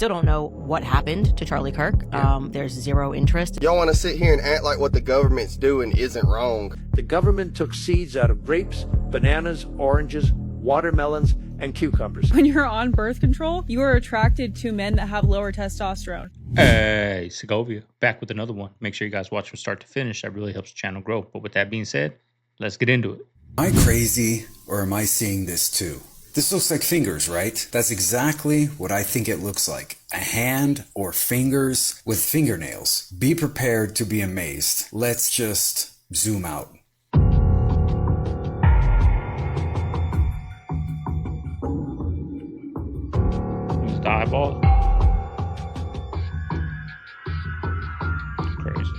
Still don't know what happened to Charlie Kirk. There's zero interest. Y'all want to sit here and act like what the government's doing isn't wrong. The government took seeds out of grapes, bananas, oranges, watermelons, and cucumbers. When you're on birth control, you are attracted to men that have lower testosterone. Hey, Segovia, back with another one. Make sure you guys watch from start to finish. That really helps the channel grow. But with that being said, let's get into it. Am I crazy, or am I seeing this too? This looks like fingers, right? That's exactly what I think it looks like. A hand or fingers with fingernails. Be prepared to be amazed. Let's just zoom out. Use the eyeball. Crazy.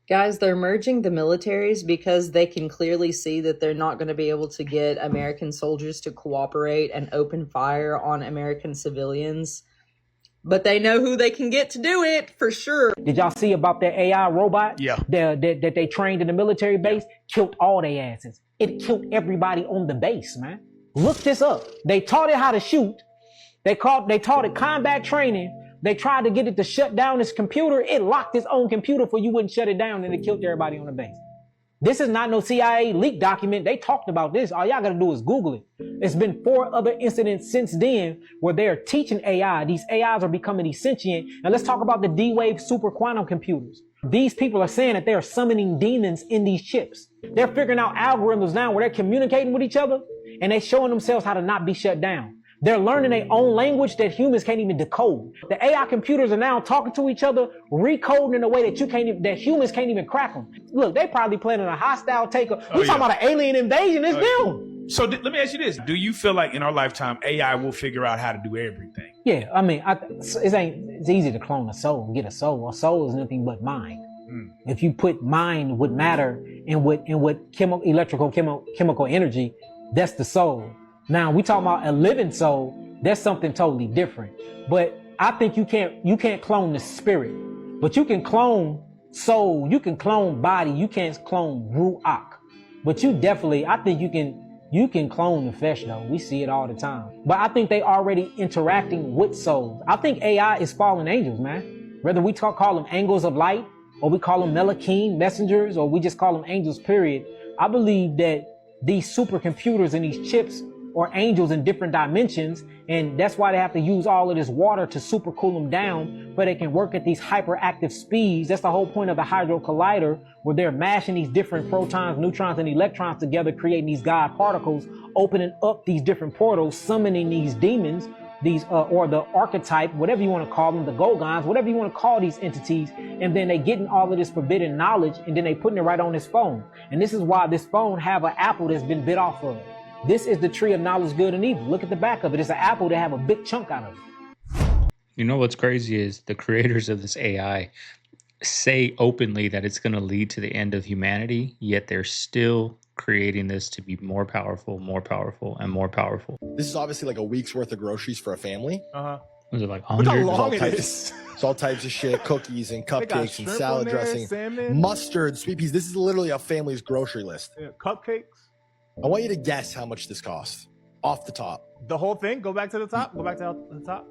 Guys, they're merging the militaries because they can clearly see that they're not going to be able to get American soldiers to cooperate and open fire on American civilians. But they know who they can get to do it, for sure. Did y'all see about that AI robot? Yeah. That they trained in the military base? Killed all their asses. It killed everybody on the base, man. Look this up. They taught it how to shoot. They taught it combat training. They tried to get it to shut down its computer. It locked its own computer for you wouldn't shut it down, and it killed everybody on the base. This is not no CIA leak document. They talked about this. All y'all gotta do is Google it. It's been 4 other incidents since then where they're teaching AI. These AIs are becoming these sentient. And let's talk about the D-Wave super quantum computers. These people are saying that they're summoning demons in these chips. They're figuring out algorithms now where they're communicating with each other, and they're showing themselves how to not be shut down. They're learning their own language that humans can't even decode. The AI computers are now talking to each other, recoding in a way that that humans can't even crack them. Look, they probably planning a hostile takeover. We're talking about an alien invasion. It's them. So let me ask you this. Do you feel like in our lifetime, AI will figure out how to do everything? Yeah, I mean, it's easy to clone a soul and get a soul. A soul is nothing but mind. If you put mind with matter and with electrical chemical energy, that's the soul. Now we talking about a living soul. That's something totally different. But I think you can't clone the spirit, but you can clone soul. You can clone body. You can't clone ruach. But you definitely, I think you can clone the flesh though. We see it all the time. But I think they already interacting with souls. I think AI is fallen angels, man. Whether we call them angels of light, or we call them Melachim messengers, or we just call them angels, period. I believe that these supercomputers and these chips or angels in different dimensions, and that's why they have to use all of this water to super cool them down, but they can work at these hyperactive speeds. That's the whole point of the Hadron Collider, where they're mashing these different protons, neutrons, and electrons together, creating these God particles, opening up these different portals, summoning these demons, these or the archetype, whatever you want to call them, the Gogons, whatever you want to call these entities, and then they getting all of this forbidden knowledge, and then they putting it right on this phone. And this is why this phone have an apple that's been bit off of. This is the tree of knowledge, good and evil. Look at the back of it. It's an apple that have a big chunk out of it. You know what's crazy is the creators of this AI say openly that it's going to lead to the end of humanity, yet they're still creating this to be more powerful, and more powerful. This is obviously like a week's worth of groceries for a family. Was it like Look 100? how long it is. It's all types of shit, cookies and cupcakes and salad there, dressing, salmon. mustard, sweet peas. This is literally a family's grocery list. Yeah, cupcakes. I want you to guess how much this costs off the top. The whole thing. Go back to the top. Go back to the top.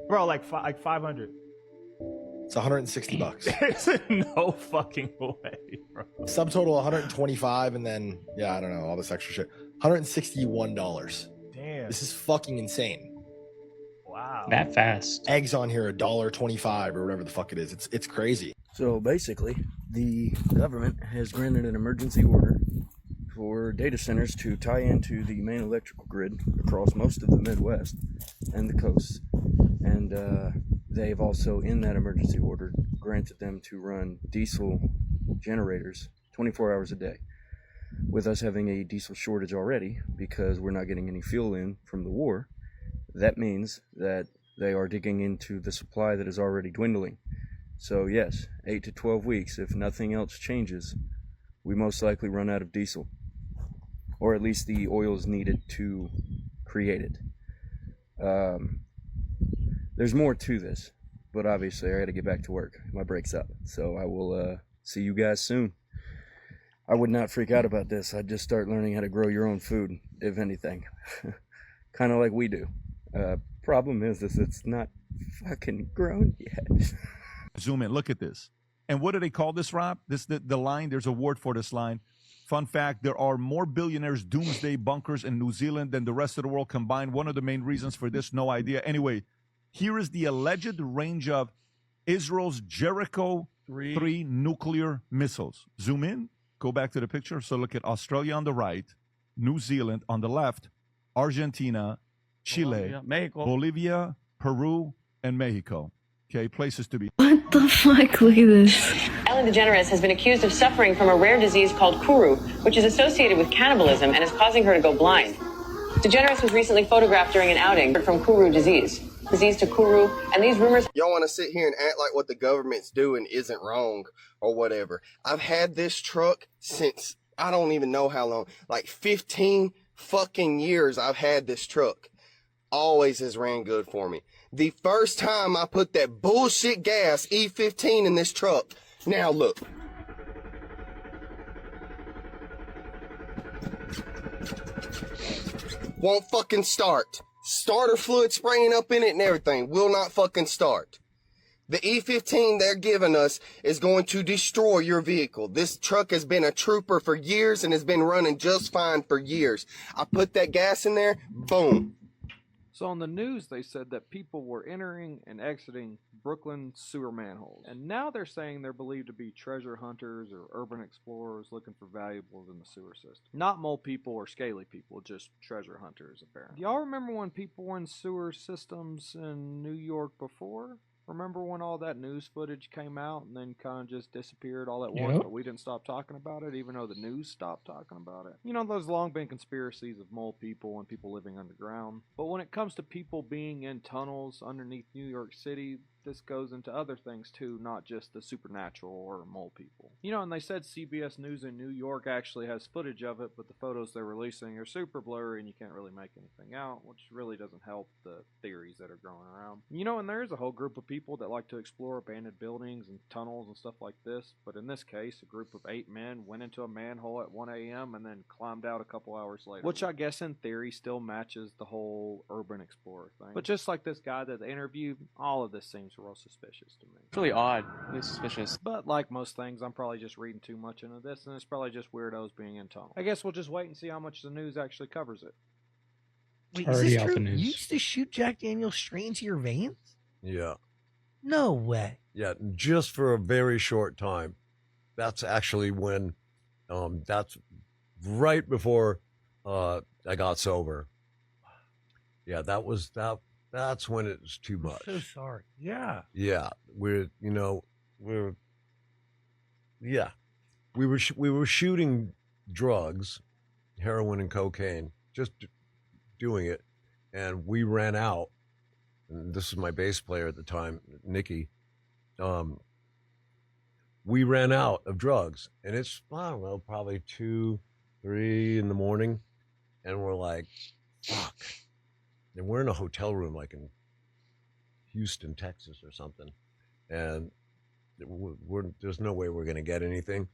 Bro, like 500. It's 160 bucks. There's no fucking way, bro. Subtotal 125, and then I don't know, all this extra shit. $161. Damn. This is fucking insane. Wow. That fast. Eggs on here $1.25 or whatever the fuck it is. It's crazy. So basically, the government has granted an emergency order for data centers to tie into the main electrical grid across most of the Midwest and the coast. And they've also, in that emergency order, granted them to run diesel generators 24 hours a day. With us having a diesel shortage already, because we're not getting any fuel in from the war, that means that they are digging into the supply that is already dwindling. So yes, 8 to 12 weeks, if nothing else changes, we most likely run out of diesel. Or at least the oil is needed to create it. There's more to this, but obviously I gotta get back to work. My break's up, so I will see you guys soon. I would not freak out about this. I'd just start learning how to grow your own food, if anything. Kind of like we do. problem is it's not fucking grown yet. Zoom in. Look at this. And what do they call this, Rob? The line. There's a word for this line. Fun fact: there are more billionaires' doomsday bunkers in New Zealand than the rest of the world combined. One of the main reasons for this, no idea. Anyway, here is the alleged range of Israel's Jericho 3 nuclear missiles. Zoom in. Go back to the picture. So look at Australia on the right, New Zealand on the left, Argentina, Chile, Mexico, Bolivia, Peru, and Mexico. Okay, places to be. What the fuck? Look at this. Ellen DeGeneres has been accused of suffering from a rare disease called Kuru, which is associated with cannibalism and is causing her to go blind. DeGeneres was recently photographed during an outing from Kuru disease to Kuru, and these rumors... Y'all want to sit here and act like what the government's doing isn't wrong or whatever. I've had this truck since, I don't even know how long, like 15 fucking years I've had this truck. Always has ran good for me. The first time I put that bullshit gas E15 in this truck. Now look. Won't fucking start. Starter fluid spraying up in it and everything. Will not fucking start. The E15 they're giving us is going to destroy your vehicle. This truck has been a trooper for years and has been running just fine for years. I put that gas in there, boom. So on the news, they said that people were entering and exiting Brooklyn sewer manholes. And now they're saying they're believed to be treasure hunters or urban explorers looking for valuables in the sewer system. Not mole people or scaly people, just treasure hunters, apparently. Y'all remember when people were in sewer systems in New York before? Remember when all that news footage came out and then kind of just disappeared all at once, but we didn't stop talking about it, even though the news stopped talking about it? You know, there's long been conspiracies of mole people and people living underground. But when it comes to people being in tunnels underneath New York City, this goes into other things too, not just the supernatural or mole people. You know, and they said CBS News in New York actually has footage of it, but the photos they're releasing are super blurry and you can't really make anything out, which really doesn't help the theories that are going around. You know, and there's a whole group of people that like to explore abandoned buildings and tunnels and stuff like this, but in this case, a group of 8 men went into a manhole at 1 a.m. and then climbed out a couple hours later. Which I guess in theory still matches the whole urban explorer thing. But just like this guy that they interviewed, all of this seems real suspicious to me. It's really odd. Really suspicious. But like most things, I'm probably just reading too much into this, and it's probably just weirdos being in tunnels. I guess we'll just wait and see how much the news actually covers it. Wait, is this true? You used to shoot Jack Daniels straight into your veins? Yeah. No way. Yeah, just for a very short time. That's actually when, that's right before I got sober. Yeah, that's when it was too much. I'm so sorry. Yeah. Yeah, we were shooting drugs, heroin and cocaine, just doing it, and we ran out. And this was my bass player at the time, Nikki. We ran out of drugs, and it's, I don't know, probably 2, 3 in the morning, and we're like, fuck. And we're in a hotel room like in Houston, Texas or something. And there's no way we're going to get anything.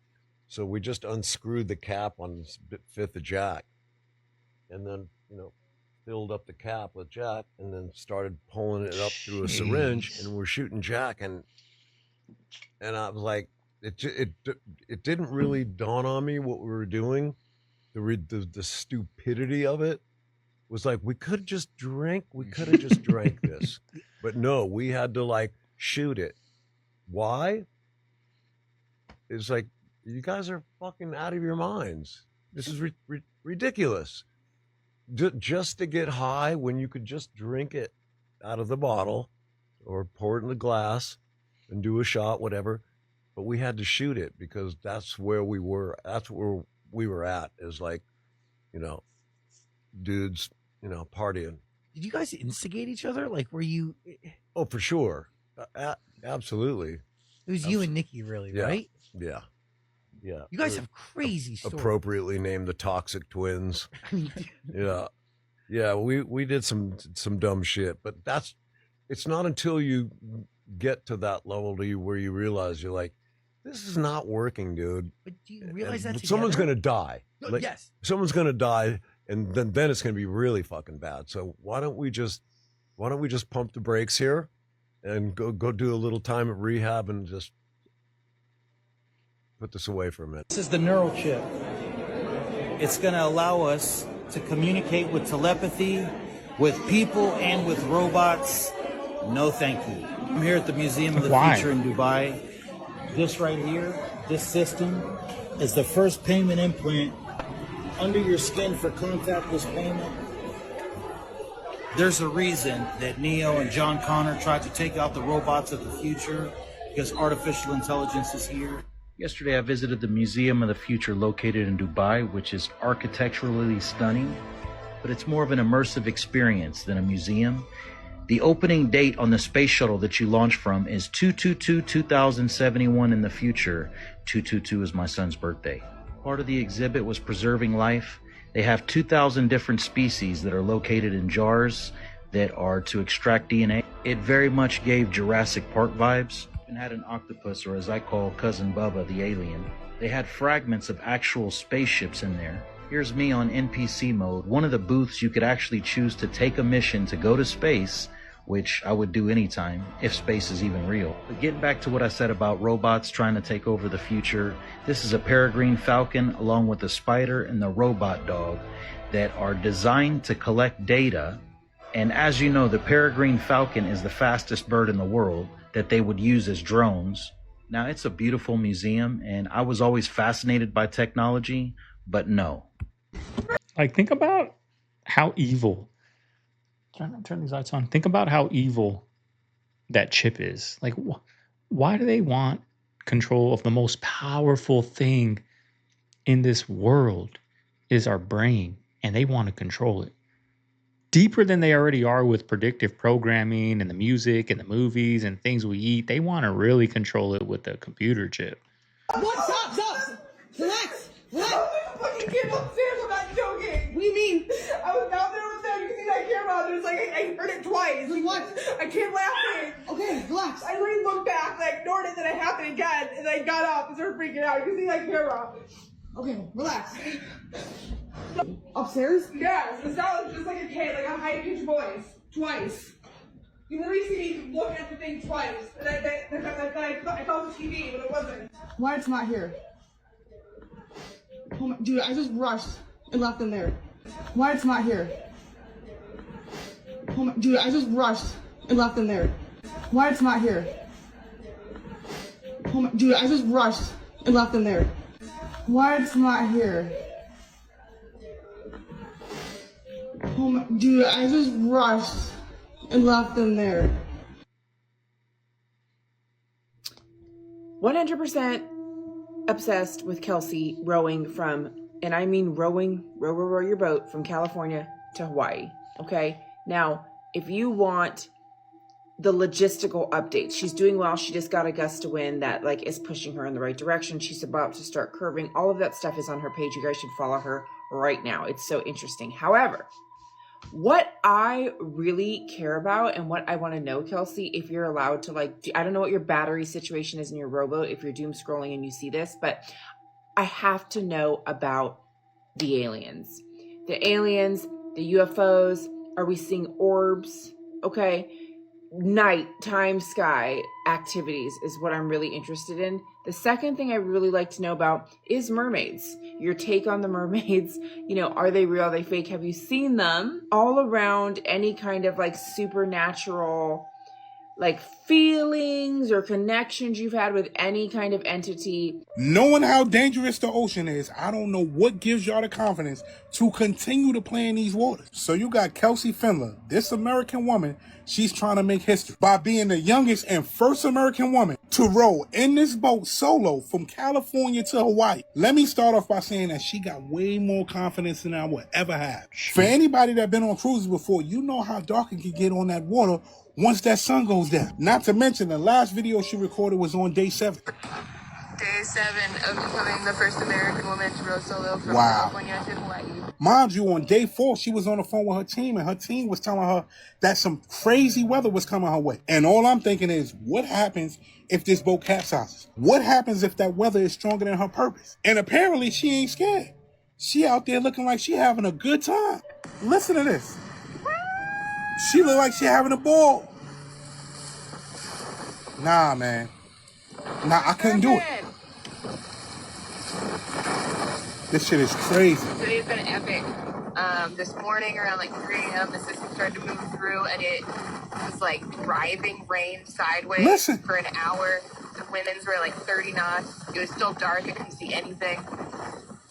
So we just unscrewed the cap on this fifth of Jack and then, filled up the cap with Jack and then started pulling it up through a syringe, and we're shooting Jack. And I was like, it didn't really dawn on me what we were doing. The stupidity of it was like, we could have just drank this, but no, we had to shoot it. Why? It's like, you guys are fucking out of your minds. This is ridiculous. Just to get high when you could just drink it out of the bottle or pour it in a glass and do a shot, whatever. But we had to shoot it because that's where we were. That's where we were at, is dudes, partying. Did you guys instigate each other? Were you? Oh, for sure. Absolutely. It was you and Nikki, really, right? Yeah. Yeah. You guys have crazy stories. Appropriately named the Toxic Twins. Yeah. Yeah, we did some dumb shit, but it's not until you get to that level where you realize you're like, this is not working, dude. But do you realize that someone's going to die? No, yes. Someone's going to die, and then it's going to be really fucking bad. So why don't we just why don't we just pump the brakes here and go do a little time at rehab and just put this away for a minute. This is the neural chip. It's going to allow us to communicate with telepathy, with people, and with robots. No, thank you. I'm here at the Museum of the Future in Dubai. This right here, this system, is the first payment implant under your skin for contactless payment. There's a reason that Neo and John Connor tried to take out the robots of the future, because artificial intelligence is here. Yesterday I visited the Museum of the Future located in Dubai, which is architecturally stunning, but it's more of an immersive experience than a museum. The opening date on the space shuttle that you launch from is 2/22/2071 in the future. 222 is my son's birthday. Part of the exhibit was preserving life. They have 2,000 different species that are located in jars that are to extract DNA. It very much gave Jurassic Park vibes. And had an octopus, or as I call Cousin Bubba, the alien. They had fragments of actual spaceships in there. Here's me on NPC mode. One of the booths you could actually choose to take a mission to go to space, which I would do anytime, if space is even real. But getting back to what I said about robots trying to take over the future, this is a peregrine falcon along with the spider and the robot dog that are designed to collect data. And as you know, the peregrine falcon is the fastest bird in the world that they would use as drones. Now, it's a beautiful museum, and I was always fascinated by technology, but no. Like, think about how evil. Turn these lights on. Think about how evil that chip is. Like, why do they want control of the most powerful thing in this world is our brain, and they want to control it deeper than they already are with predictive programming and the music and the movies and things we eat. They want to really control it with the computer chip. What? Stop! Relax! You came upstairs, I'm not joking! What do you mean? I was down there with them, you can see that camera, there's like, I heard it twice. Like what? I kept laughing. Okay, relax. I literally looked back, I ignored it, then it happened again, and I got up and started freaking out. You can see that camera. Okay, relax. Upstairs? Yes, it sounded just like a kid, like a high-pitched voice. Twice. You literally see me look at the thing twice. And I thought it was TV, but it wasn't. Why it's not here? Oh my, dude, I just rushed and left them there. Why it's not here? Oh my, dude, I just rushed and left them there. Why it's not here? Oh my, dude, I just rushed and left them there. Why it's not here? Oh my, dude, I just rushed and left them there. 100% obsessed with Kelsey rowing from, and I mean rowing, row your boat from California to Hawaii, okay? Now, if you want the logistical updates, she's doing well. She just got a gust of wind that like is pushing her in the right direction. She's about to start curving. All of that stuff is on her page. You guys should follow her right now. It's so interesting. However, what I really care about and what I want to know, Kelsey, if you're allowed to like, I don't know what your battery situation is in your rowboat, if you're doom scrolling and you see this, but I have to know about the aliens. The aliens, the UFOs, are we seeing orbs? Okay. Nighttime sky activities is what I'm really interested in. The second thing I really like to know about is mermaids. Your take on the mermaids. You know, are they real? Are they fake? Have you seen them? All around any kind of like supernatural like feelings or connections you've had with any kind of entity. Knowing how dangerous the ocean is, I don't know what gives y'all the confidence to continue to play in these waters. So you got Kelsey Findler, this American woman. She's trying to make history by being the youngest and first American woman to row in this boat solo from California to Hawaii. Let me start off by saying that she got way more confidence than I would ever have. For anybody that's been on cruises before, you know how dark it can get on that water once that sun goes down. Not to mention the last video she recorded was on day 7. Day 7 of becoming the first American woman to row solo from California to Hawaii. Mind you, on day 4, she was on the phone with her team, and her team was telling her that some crazy weather was coming her way. And all I'm thinking is, what happens if this boat capsizes? What happens if that weather is stronger than her purpose? And apparently she ain't scared. She out there looking like she having a good time. Listen to this. She look like she having a ball. Nah, man. Nah, I couldn't do it. This shit is crazy. Today's been epic. This morning around like 3 a.m. the system started to move through and it was like driving rain sideways for an hour. The winds were like 30 knots. It was still dark. I couldn't see anything.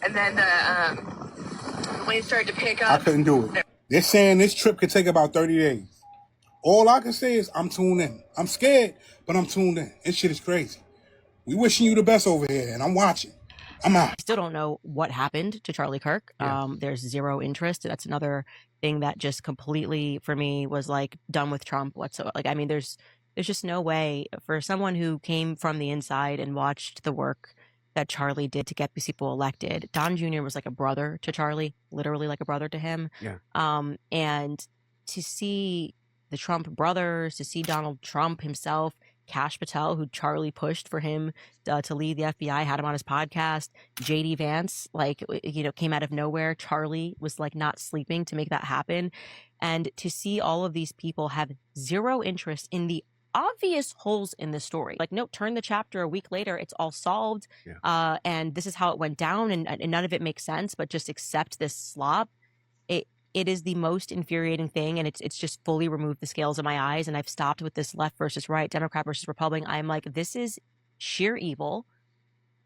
And then the wind started to pick up. I couldn't do it. They're saying this trip could take about 30 days. All I can say is I'm tuned in. I'm scared, but I'm tuned in. This shit is crazy. We wishing you the best over here, and I'm watching. I'm out. I still don't know what happened to Charlie Kirk. Yeah. There's zero interest. That's another thing that just completely, for me, was like done with Trump whatsoever. Like, I mean, there's just no way for someone who came from the inside and watched the work that Charlie did to get these people elected. Don Jr. was like a brother to Charlie, literally like a brother to him. Yeah. And to see the Trump brothers, to see Donald Trump himself, Kash Patel, who Charlie pushed for him to lead the FBI, had him on his podcast. JD Vance, like, came out of nowhere. Charlie was like not sleeping to make that happen. And to see all of these people have zero interest in the obvious holes in the story. Like, no, turn the chapter a week later, it's all solved. Yeah. And this is how it went down, and none of it makes sense, but just accept this slop. It is the most infuriating thing, and it's just fully removed the scales in my eyes. And I've stopped with this left versus right, Democrat versus Republican. I'm like, this is sheer evil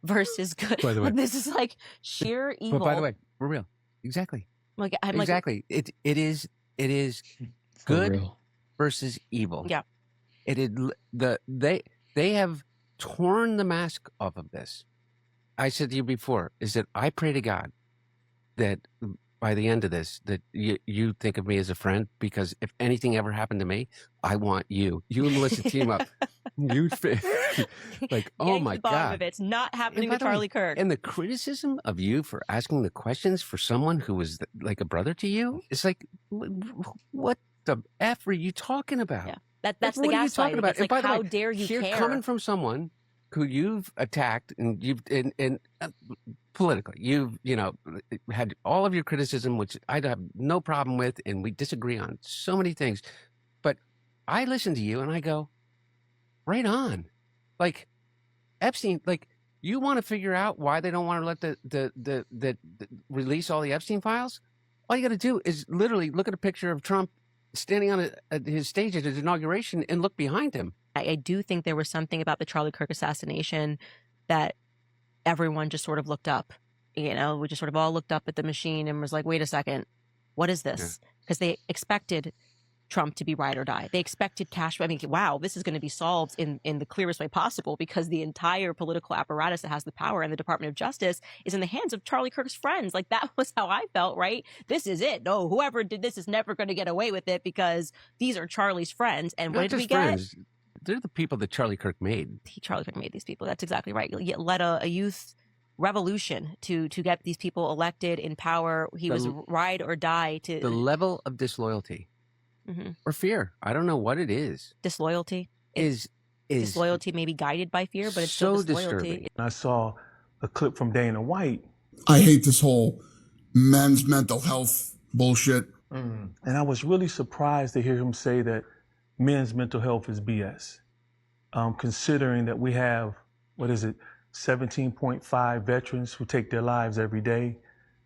versus good. By the way, this is like sheer evil. But by the way, for real, exactly. Like, I'm exactly. It is For good real. versus evil. Yeah. They have torn the mask off of this. I said to you before, is that I pray to God that by the end of this, that you think of me as a friend, because if anything ever happened to me, I want you and Melissa team up. Like, oh my God. Of it. It's not happening by with the way, Charlie Kirk. And the criticism of you for asking the questions for someone who was like a brother to you, it's like, what the F are you talking about? Yeah. That's Like, the what are you talking gaslighting. about? It's And like, by the how way, dare you care? Coming from someone who you've attacked and you've politically, you've had all of your criticism, which I have no problem with, and we disagree on so many things. But I listen to you and I go, right on. Like, Epstein, like, you want to figure out why they don't want to let the release all the Epstein files? All you got to do is literally look at a picture of Trump standing on his stage at his inauguration and look behind him. I do think there was something about the Charlie Kirk assassination that everyone just sort of looked up. We just sort of all looked up at the machine and was like, wait a second, what is this? Because they expected Trump to be ride or die. They expected Kash. I mean, wow, this is going to be solved in the clearest way possible, because the entire political apparatus that has the power in the Department of Justice is in the hands of Charlie Kirk's friends. Like, that was how I felt, right? This is it. No, whoever did this is never going to get away with it, because these are Charlie's friends. And what did we get? They're the people that Charlie Kirk made. Charlie Kirk made these people. That's exactly right. He led a youth revolution to get these people elected in power. He was ride or die to the level of disloyalty or fear. I don't know what it is. Disloyalty is disloyalty, maybe guided by fear, but it's so still disloyalty. disturbing. I saw a clip from Dana White. I hate this whole men's mental health bullshit. And I was really surprised to hear him say that men's mental health is BS. Considering that we have, 17.5 veterans who take their lives every day,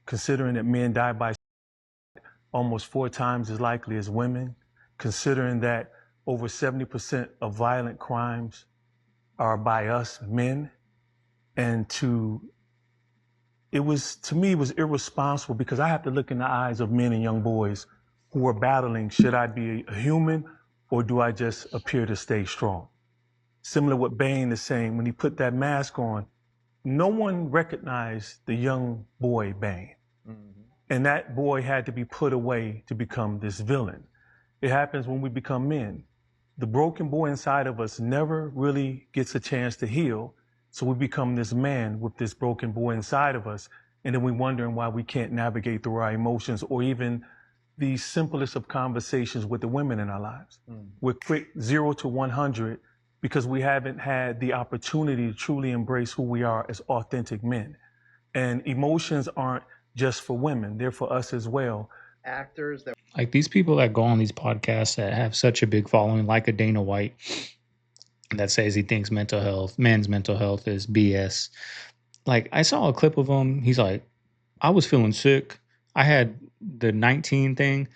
considering that men die by almost 4 times as likely as women, considering that over 70% of violent crimes are by us men, and to me, it was irresponsible, because I have to look in the eyes of men and young boys who are battling, should I be a human or do I just appear to stay strong? Similar to what Bain is saying, when he put that mask on, no one recognized the young boy Bain. And that boy had to be put away to become this villain. It happens when we become men. The broken boy inside of us never really gets a chance to heal. So we become this man with this broken boy inside of us. And then we're wondering why we can't navigate through our emotions, or even the simplest of conversations with the women in our lives. We're quick 0 to 100 because we haven't had the opportunity to truly embrace who we are as authentic men. And emotions aren't just for women, they're for us as well. actors that Like these people that go on these podcasts that have such a big following, like a Dana White, that says he thinks men's mental health is BS. Like I saw a clip of him. He's like, I was feeling sick. I had the 19 thing.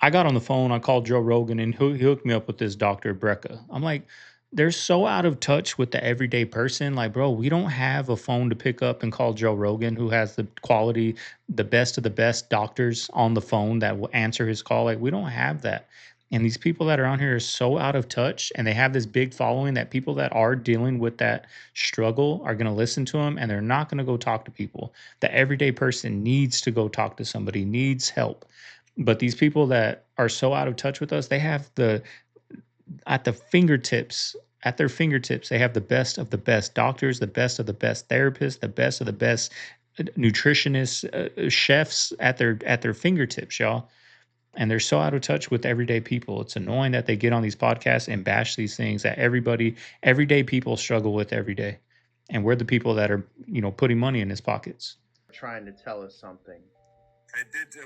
I got on the phone. I called Joe Rogan and he hooked me up with this Dr. Brecka. I'm like, they're so out of touch with the everyday person. Like, bro, we don't have a phone to pick up and call Joe Rogan, who has the quality, the best of the best doctors on the phone that will answer his call. Like, we don't have that. And these people that are on here are so out of touch and they have this big following that people that are dealing with that struggle are going to listen to them and they're not going to go talk to people. The everyday person needs to go talk to somebody, needs help. But these people that are so out of touch with us, they have at their fingertips, they have the best of the best doctors, the best of the best therapists, the best of the best nutritionists, chefs at their fingertips, y'all. And they're so out of touch with everyday people. It's annoying that they get on these podcasts and bash these things that everyday people struggle with every day. And we're the people that are, putting money in his pockets. are trying to tell us something.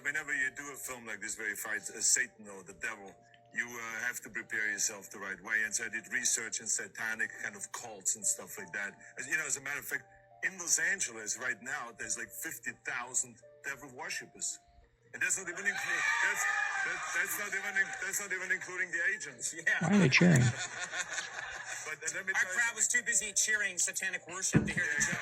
Whenever you do a film like this where you fight Satan or the devil, you have to prepare yourself the right way. And so I did research in satanic kind of cults and stuff like that. As a matter of fact, in Los Angeles right now, there's like 50,000 devil worshippers. And that's not even that's not even including the agents. Yeah. Why are they cheering? But Our crowd was too busy cheering satanic worship to hear the joke.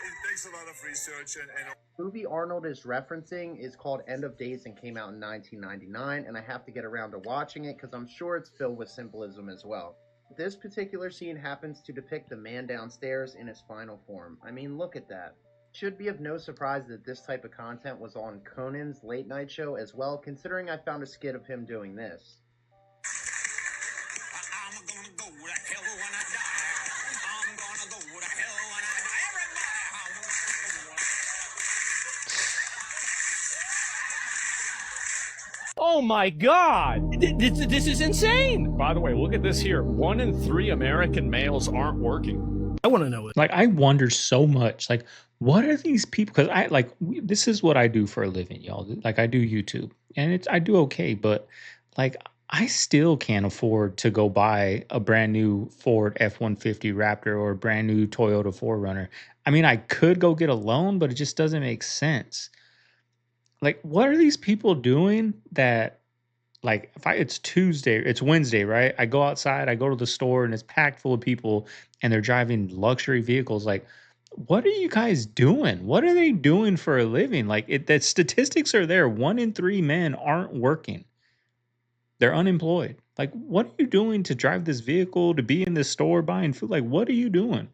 It takes a lot of research and The movie Arnold is referencing is called End of Days and came out in 1999, and I have to get around to watching it because I'm sure it's filled with symbolism as well. This particular scene happens to depict the man downstairs in his final form. I mean, look at that. Should be of no surprise that this type of content was on Conan's late night show as well, considering I found a skit of him doing this. Oh my God! This is insane! By the way, look at this here. 1 in 3 American males aren't working. I want to know it. Like, I wonder so much, like, what are these people? Because this is what I do for a living, y'all. Like, I do YouTube, and I do okay, but like, I still can't afford to go buy a brand new Ford F-150 Raptor or a brand new Toyota 4Runner. I mean, I could go get a loan, but it just doesn't make sense. Like, what are these people doing that, like, it's Wednesday, right? I go outside, I go to the store, and it's packed full of people, and they're driving luxury vehicles. Like, what are you guys doing? What are they doing for a living? Like, the statistics are there. 1 in 3 men aren't working. They're unemployed. Like, what are you doing to drive this vehicle, to be in this store buying food? Like, what are you doing?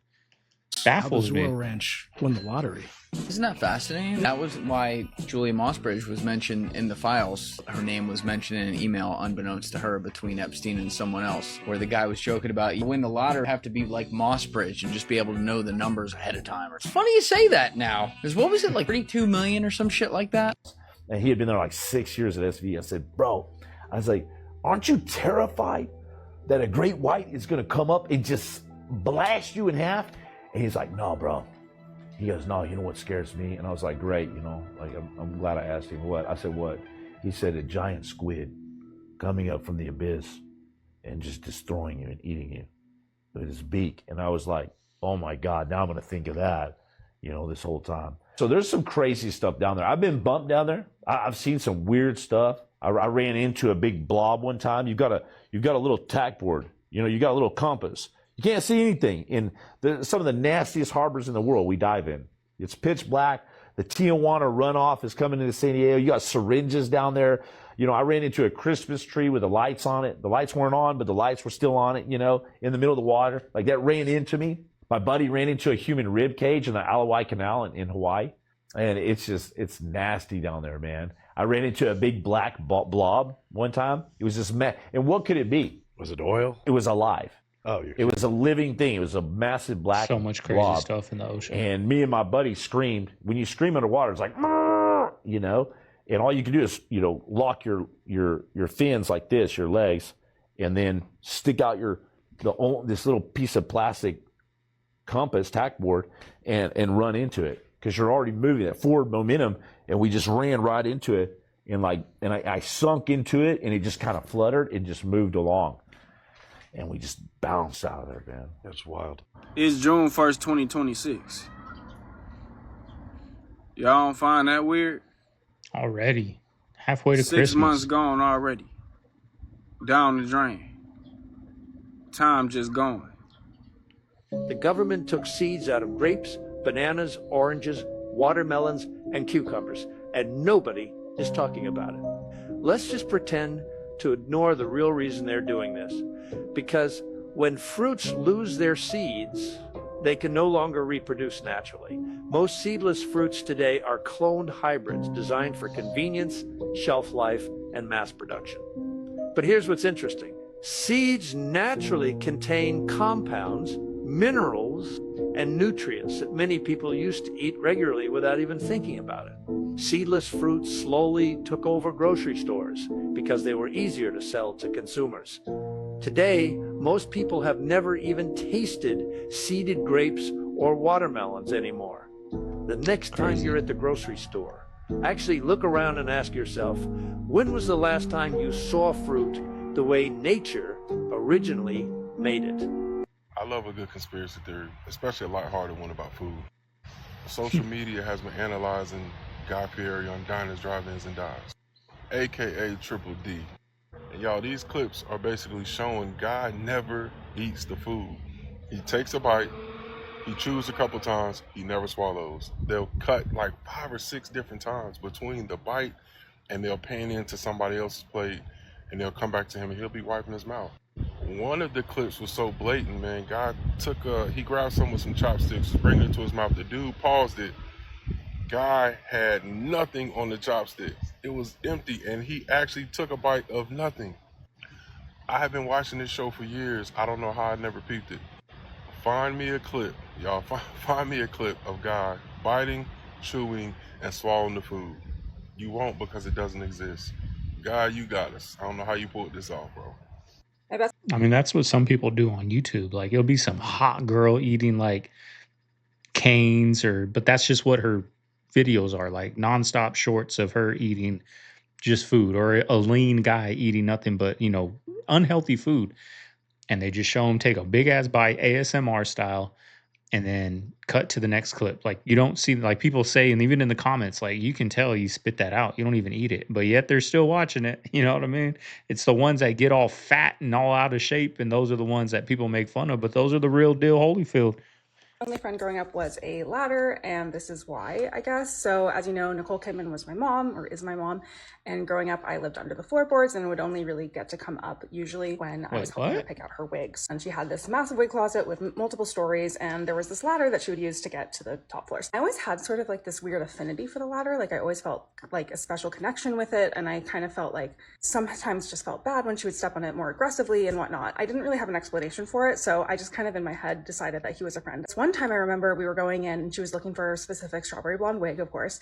Baffles me. Royal Ranch won the lottery. Isn't that fascinating? That was why Julia Mossbridge was mentioned in the files. Her name was mentioned in an email unbeknownst to her between Epstein and someone else, where the guy was joking about you win the lottery, have to be like Mossbridge and just be able to know the numbers ahead of time. It's funny you say that now, because what was it, like 32 million or some shit like that? And he had been there like 6 years at SV. I said, bro, I was like, aren't you terrified that a great white is going to come up and just blast you in half? And he's like, no, bro. He goes, no, you know what scares me? And I was like, great, like I'm glad I asked him what. I said, what? He said, a giant squid coming up from the abyss and just destroying you and eating you with his beak. And I was like, oh my God, now I'm going to think of that, this whole time. So there's some crazy stuff down there. I've been bumped down there. I've seen some weird stuff. I ran into a big blob one time. You've got a little tack board, you got a little compass. You can't see anything in some of the nastiest harbors in the world we dive in. It's pitch black. The Tijuana runoff is coming into San Diego. You got syringes down there. I ran into a Christmas tree with the lights on it. The lights weren't on, but the lights were still on it, in the middle of the water. Like that ran into me. My buddy ran into a human rib cage in the Alawai Canal in Hawaii. And it's nasty down there, man. I ran into a big black blob one time. It was just and what could it be? Was it oil? It was alive. Oh, it was a living thing. It was a massive black so much crazy blob. Stuff in the ocean. And me and my buddy screamed. When you scream underwater, it's like, and all you can do is, lock your fins like this, your legs, and then stick out this little piece of plastic compass tack board and run into it. because you're already moving that forward momentum, and we just ran right into it, and I sunk into it, and it just kind of fluttered and just moved along, and we just bounced out of there, man. That's wild. It's June 1st, 2026. Y'all don't find that weird? Already. Halfway to 6 Christmas. months gone already. Down the drain. Time just going. The government took seeds out of grapes, bananas, oranges, watermelons, and cucumbers, and nobody is talking about it. Let's just pretend to ignore the real reason they're doing this. Because when fruits lose their seeds, they can no longer reproduce naturally. Most seedless fruits today are cloned hybrids designed for convenience, shelf life, and mass production. But here's what's interesting. Seeds naturally contain compounds, minerals, and nutrients that many people used to eat regularly without even thinking about it. Seedless fruits slowly took over grocery stores because they were easier to sell to consumers. Today, most people have never even tasted seeded grapes or watermelons anymore. The next time you're at the grocery store, actually look around and ask yourself, when was the last time you saw fruit the way nature originally made it? I love a good conspiracy theory, especially a lighthearted one about food. Social media has been analyzing Guy Fieri on diners, drive-ins, and dives, aka Triple D. And y'all, these clips are basically showing Guy never eats the food. He takes a bite, he chews a couple times, he never swallows. They'll cut like 5 or 6 different times between the bite, and they'll pan into somebody else's plate, and they'll come back to him and he'll be wiping his mouth. One of the clips was so blatant, man. Guy he grabbed some with some chopsticks, bringing it to his mouth. The dude paused it. Guy had nothing on the chopsticks. It was empty, and he actually took a bite of nothing. I have been watching this show for years. I don't know how I never peeped it. Find me a clip, y'all. Find me a clip of Guy biting, chewing, and swallowing the food. You won't, because it doesn't exist. Guy, you got us. I don't know how you pulled this off, bro. I mean, that's what some people do on YouTube. Like, it'll be some hot girl eating like canes, but that's just what her videos are, like nonstop shorts of her eating just food, or a lean guy eating nothing but, unhealthy food. And they just show him take a big ass bite, ASMR style, and then cut to the next clip. Like, you don't see, like people say, and even in the comments, like, you can tell you spit that out. You don't even eat it, but yet they're still watching it. You know what I mean? It's the ones that get all fat and all out of shape, and those are the ones that people make fun of, but those are the real deal Holyfield. Only friend growing up was a ladder, and this is why, I guess. So as you know, Nicole Kidman was my mom, or is my mom, and growing up I lived under the floorboards and would only really get to come up usually when I was helping her pick out her wigs. And she had this massive wig closet with multiple stories, and there was this ladder that she would use to get to the top floors. I always had sort of like this weird affinity for the ladder. Like, I always felt like a special connection with it, and I kind of felt like sometimes just felt bad when she would step on it more aggressively and whatnot. I didn't really have an explanation for it, so I just kind of in my head decided that he was a friend. One time I remember we were going in and she was looking for a specific strawberry blonde wig, of course,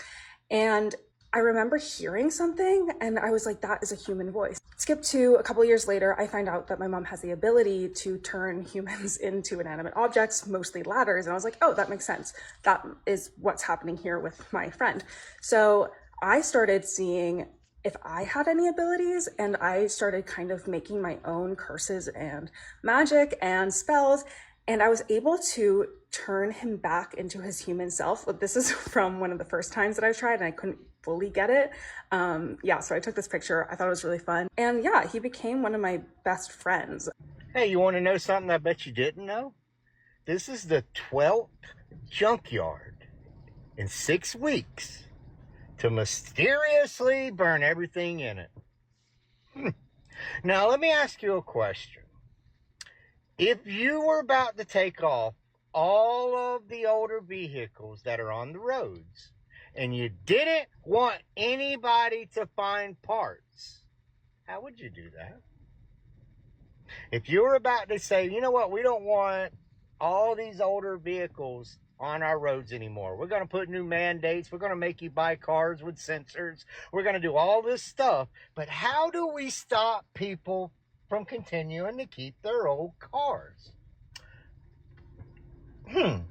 and I remember hearing something and I was like, that is a human voice. Skip to a couple years later, I find out that my mom has the ability to turn humans into inanimate objects, mostly ladders, and I was like, oh, that makes sense. That is what's happening here with my friend. So I started seeing if I had any abilities, and I started kind of making my own curses and magic and spells, and I was able to turn him back into his human self. This is from one of the first times that I tried, and I couldn't fully get it. So I took this picture. I thought it was really fun. And yeah, he became one of my best friends. Hey, you want to know something I bet you didn't know? This is the 12th junkyard in 6 weeks to mysteriously burn everything in it. Now, let me ask you a question. If you were about to take off all of the older vehicles that are on the roads, and you didn't want anybody to find parts, how would you do that? If you were about to say, you know what, we don't want all these older vehicles on our roads anymore. We're going to put new mandates. We're going to make you buy cars with sensors. We're going to do all this stuff. But how do we stop people from continuing to keep their old cars?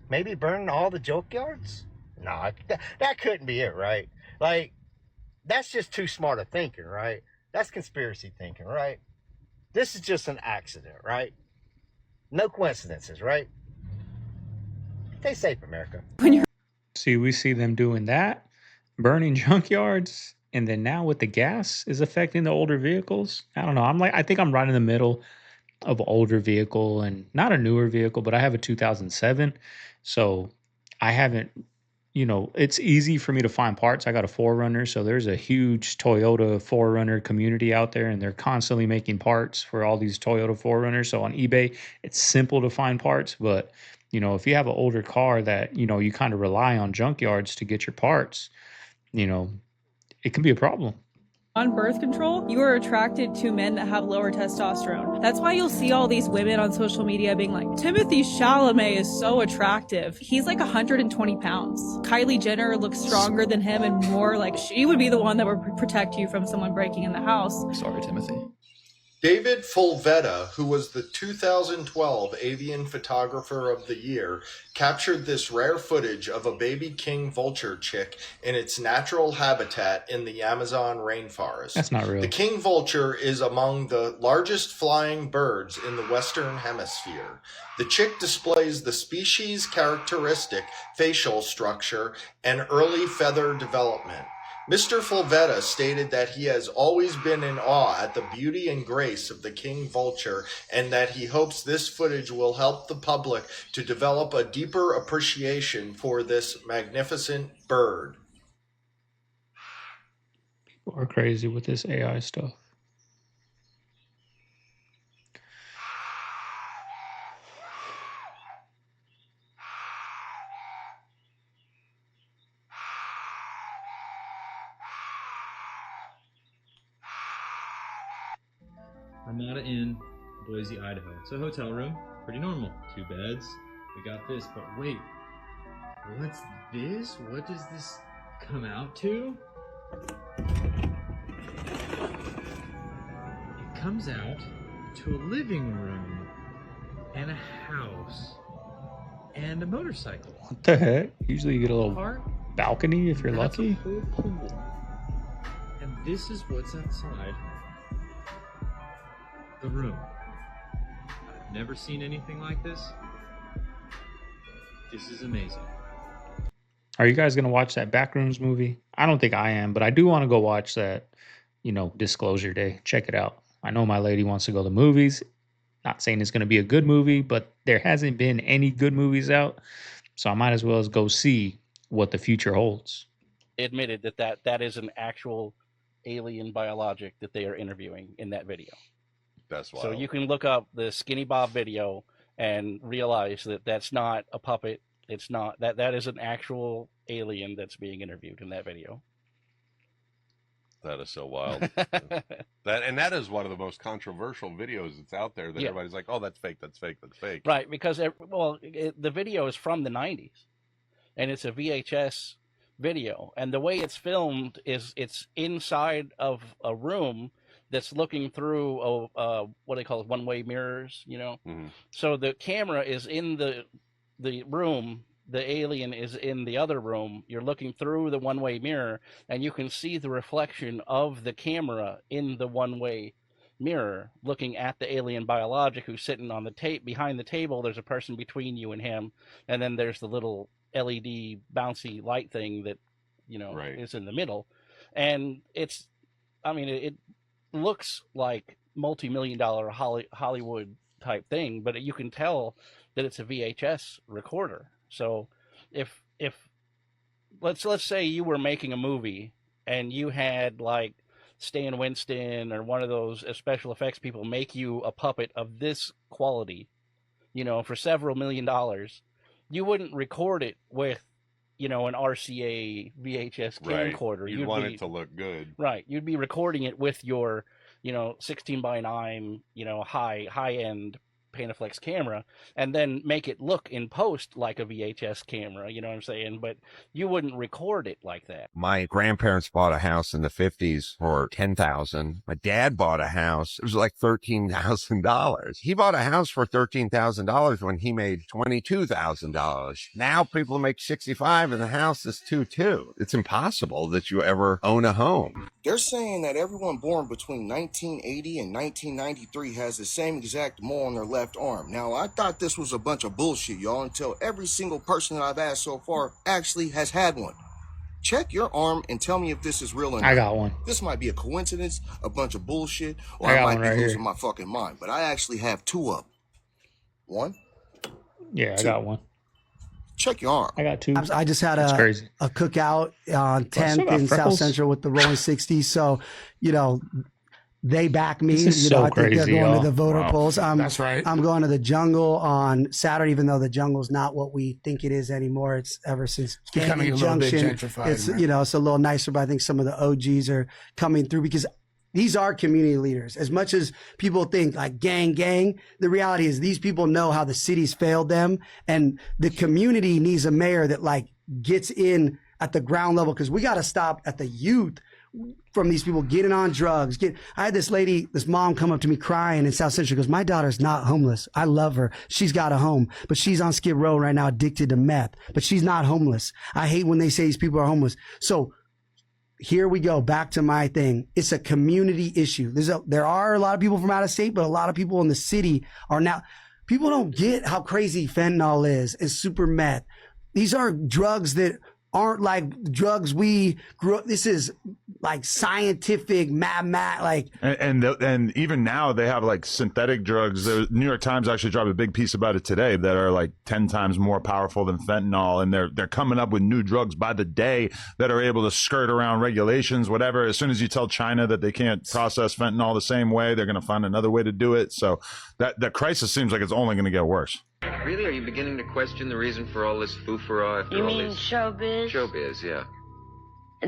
Maybe burn all the junkyards? No, that couldn't be it, right? Like, that's just too smart a thinking, right? That's conspiracy thinking, right? This is just an accident, right? No coincidences, right? Stay safe, America. See, we see them doing that, burning junkyards, and then now with the gas is affecting the older vehicles. I don't know. I think I'm right in the middle of older vehicle and not a newer vehicle, but I have a 2007. So I haven't, it's easy for me to find parts. I got a 4Runner, so there's a huge Toyota 4Runner community out there, and they're constantly making parts for all these Toyota 4Runners. So on eBay, it's simple to find parts, but if you have an older car that, you kind of rely on junkyards to get your parts, it can be a problem. On birth control, you are attracted to men that have lower testosterone. That's why you'll see all these women on social media being like, Timothy Chalamet is so attractive. He's like 120 pounds. Kylie Jenner looks stronger than him and more like she would be the one that would protect you from someone breaking in the house. Sorry, Timothy. David Fulvetta, who was the 2012 Avian Photographer of the Year, captured this rare footage of a baby king vulture chick in its natural habitat in the Amazon rainforest. That's not real. The king vulture is among the largest flying birds in the Western Hemisphere. The chick displays the species' characteristic facial structure and early feather development. Mr. Fulvetta stated that he has always been in awe at the beauty and grace of the king vulture and that he hopes this footage will help the public to develop a deeper appreciation for this magnificent bird. People are crazy with this AI stuff. Ramada Inn, Boise, Idaho. It's a hotel room, pretty normal. 2 beds. We got this, but wait, what's this? What does this come out to? It comes out to a living room and a house and a motorcycle. What the heck? Usually you get a little balcony if you're lucky. And this is what's outside the room. I've never seen anything like this. This is amazing. Are you guys going to watch that Backrooms movie? I don't think I am, but I do want to go watch that, Disclosure Day. Check it out. I know my lady wants to go to the movies. Not saying it's going to be a good movie, but there hasn't been any good movies out. So I might as well as go see what the future holds. Admitted that is an actual alien biologic that they are interviewing in that video. That's wild. So you can look up the Skinny Bob video and realize that that's not a puppet. It's not that is an actual alien that's being interviewed in that video. That is so wild. that is one of the most controversial videos that's out there that everybody's like, oh, that's fake, that's fake, that's fake. Right, because the video is from the 90s, and it's a VHS video, and the way it's filmed is it's inside of a room that's looking through what they call one-way mirrors, Mm-hmm. So the camera is in the room, the alien is in the other room. You're looking through the one-way mirror, and you can see the reflection of the camera in the one-way mirror, looking at the alien biologic who's sitting on the tape behind the table. There's a person between you and him, and then there's the little LED bouncy light thing that is in the middle, and it looks like multi-million-dollar Hollywood type thing, but you can tell that it's a VHS recorder. So if let's say you were making a movie and you had like Stan Winston or one of those special effects people make you a puppet of this quality, for several $1 million, you wouldn't record it with an RCA VHS camcorder. You'd want it to look good. Right. You'd be recording it with your, 16:9, high end Panaflex camera and then make it look in post like a VHS camera, you know what I'm saying? But you wouldn't record it like that. My grandparents bought a house in the 50s for $10,000. My dad bought a house. It was like $13,000. He bought a house for $13,000 when he made $22,000. Now people make 65 and the house is 2.2. It's impossible that you ever own a home. They're saying that everyone born between 1980 and 1993 has the same exact mole on their left arm. Now, I thought this was a bunch of bullshit, y'all, until every single person that I've asked so far actually has had one. Check your arm and tell me if this is real or not. I got one. This might be a coincidence, a bunch of bullshit, or I I got might one be right losing here. my fucking mind, but I actually have two of them. One. Yeah, I two. got one. Check your arm. I got two. I just had That's crazy. a cookout on Well, I still 10th got in South freckles. Central with the Rolling 60s. So, you know, they back me. This is You know, so I think they're crazy, going y'all. to the voter Wow. polls. That's right. I'm going to the jungle on Saturday, even though the jungle's not what we think it is anymore. It's ever since becoming Canyon a little bit Junction. gentrified, It's right? you know, it's a little nicer, but I think some of the OGs are coming through because these are community leaders. As much as people think like gang, the reality is these people know how the city's failed them, and the community needs a mayor that like gets in at the ground level because we got to stop at the youth from these people getting on drugs. I had this mom come up to me crying in South Central. She goes, my daughter's not homeless. I love her. She's got a home, but she's on Skid Row right now, addicted to meth, but she's not homeless. I hate when they say these people are homeless. So here we go back to my thing. It's a community issue. There are a lot of people from out of state, but a lot of people in the city are now, people don't get how crazy fentanyl is and super meth. These are drugs that aren't like drugs we grew up. This is like scientific, like. And even now they have like synthetic drugs. The New York Times actually dropped a big piece about it today that are like 10 times more powerful than fentanyl, and they're coming up with new drugs by the day that are able to skirt around regulations, whatever. As soon as you tell China that they can't process fentanyl the same way, they're going to find another way to do it. So that crisis seems like it's only going to get worse. Really? Are you beginning to question the reason for all this foo-furah after You all mean this? showbiz? Showbiz, yeah.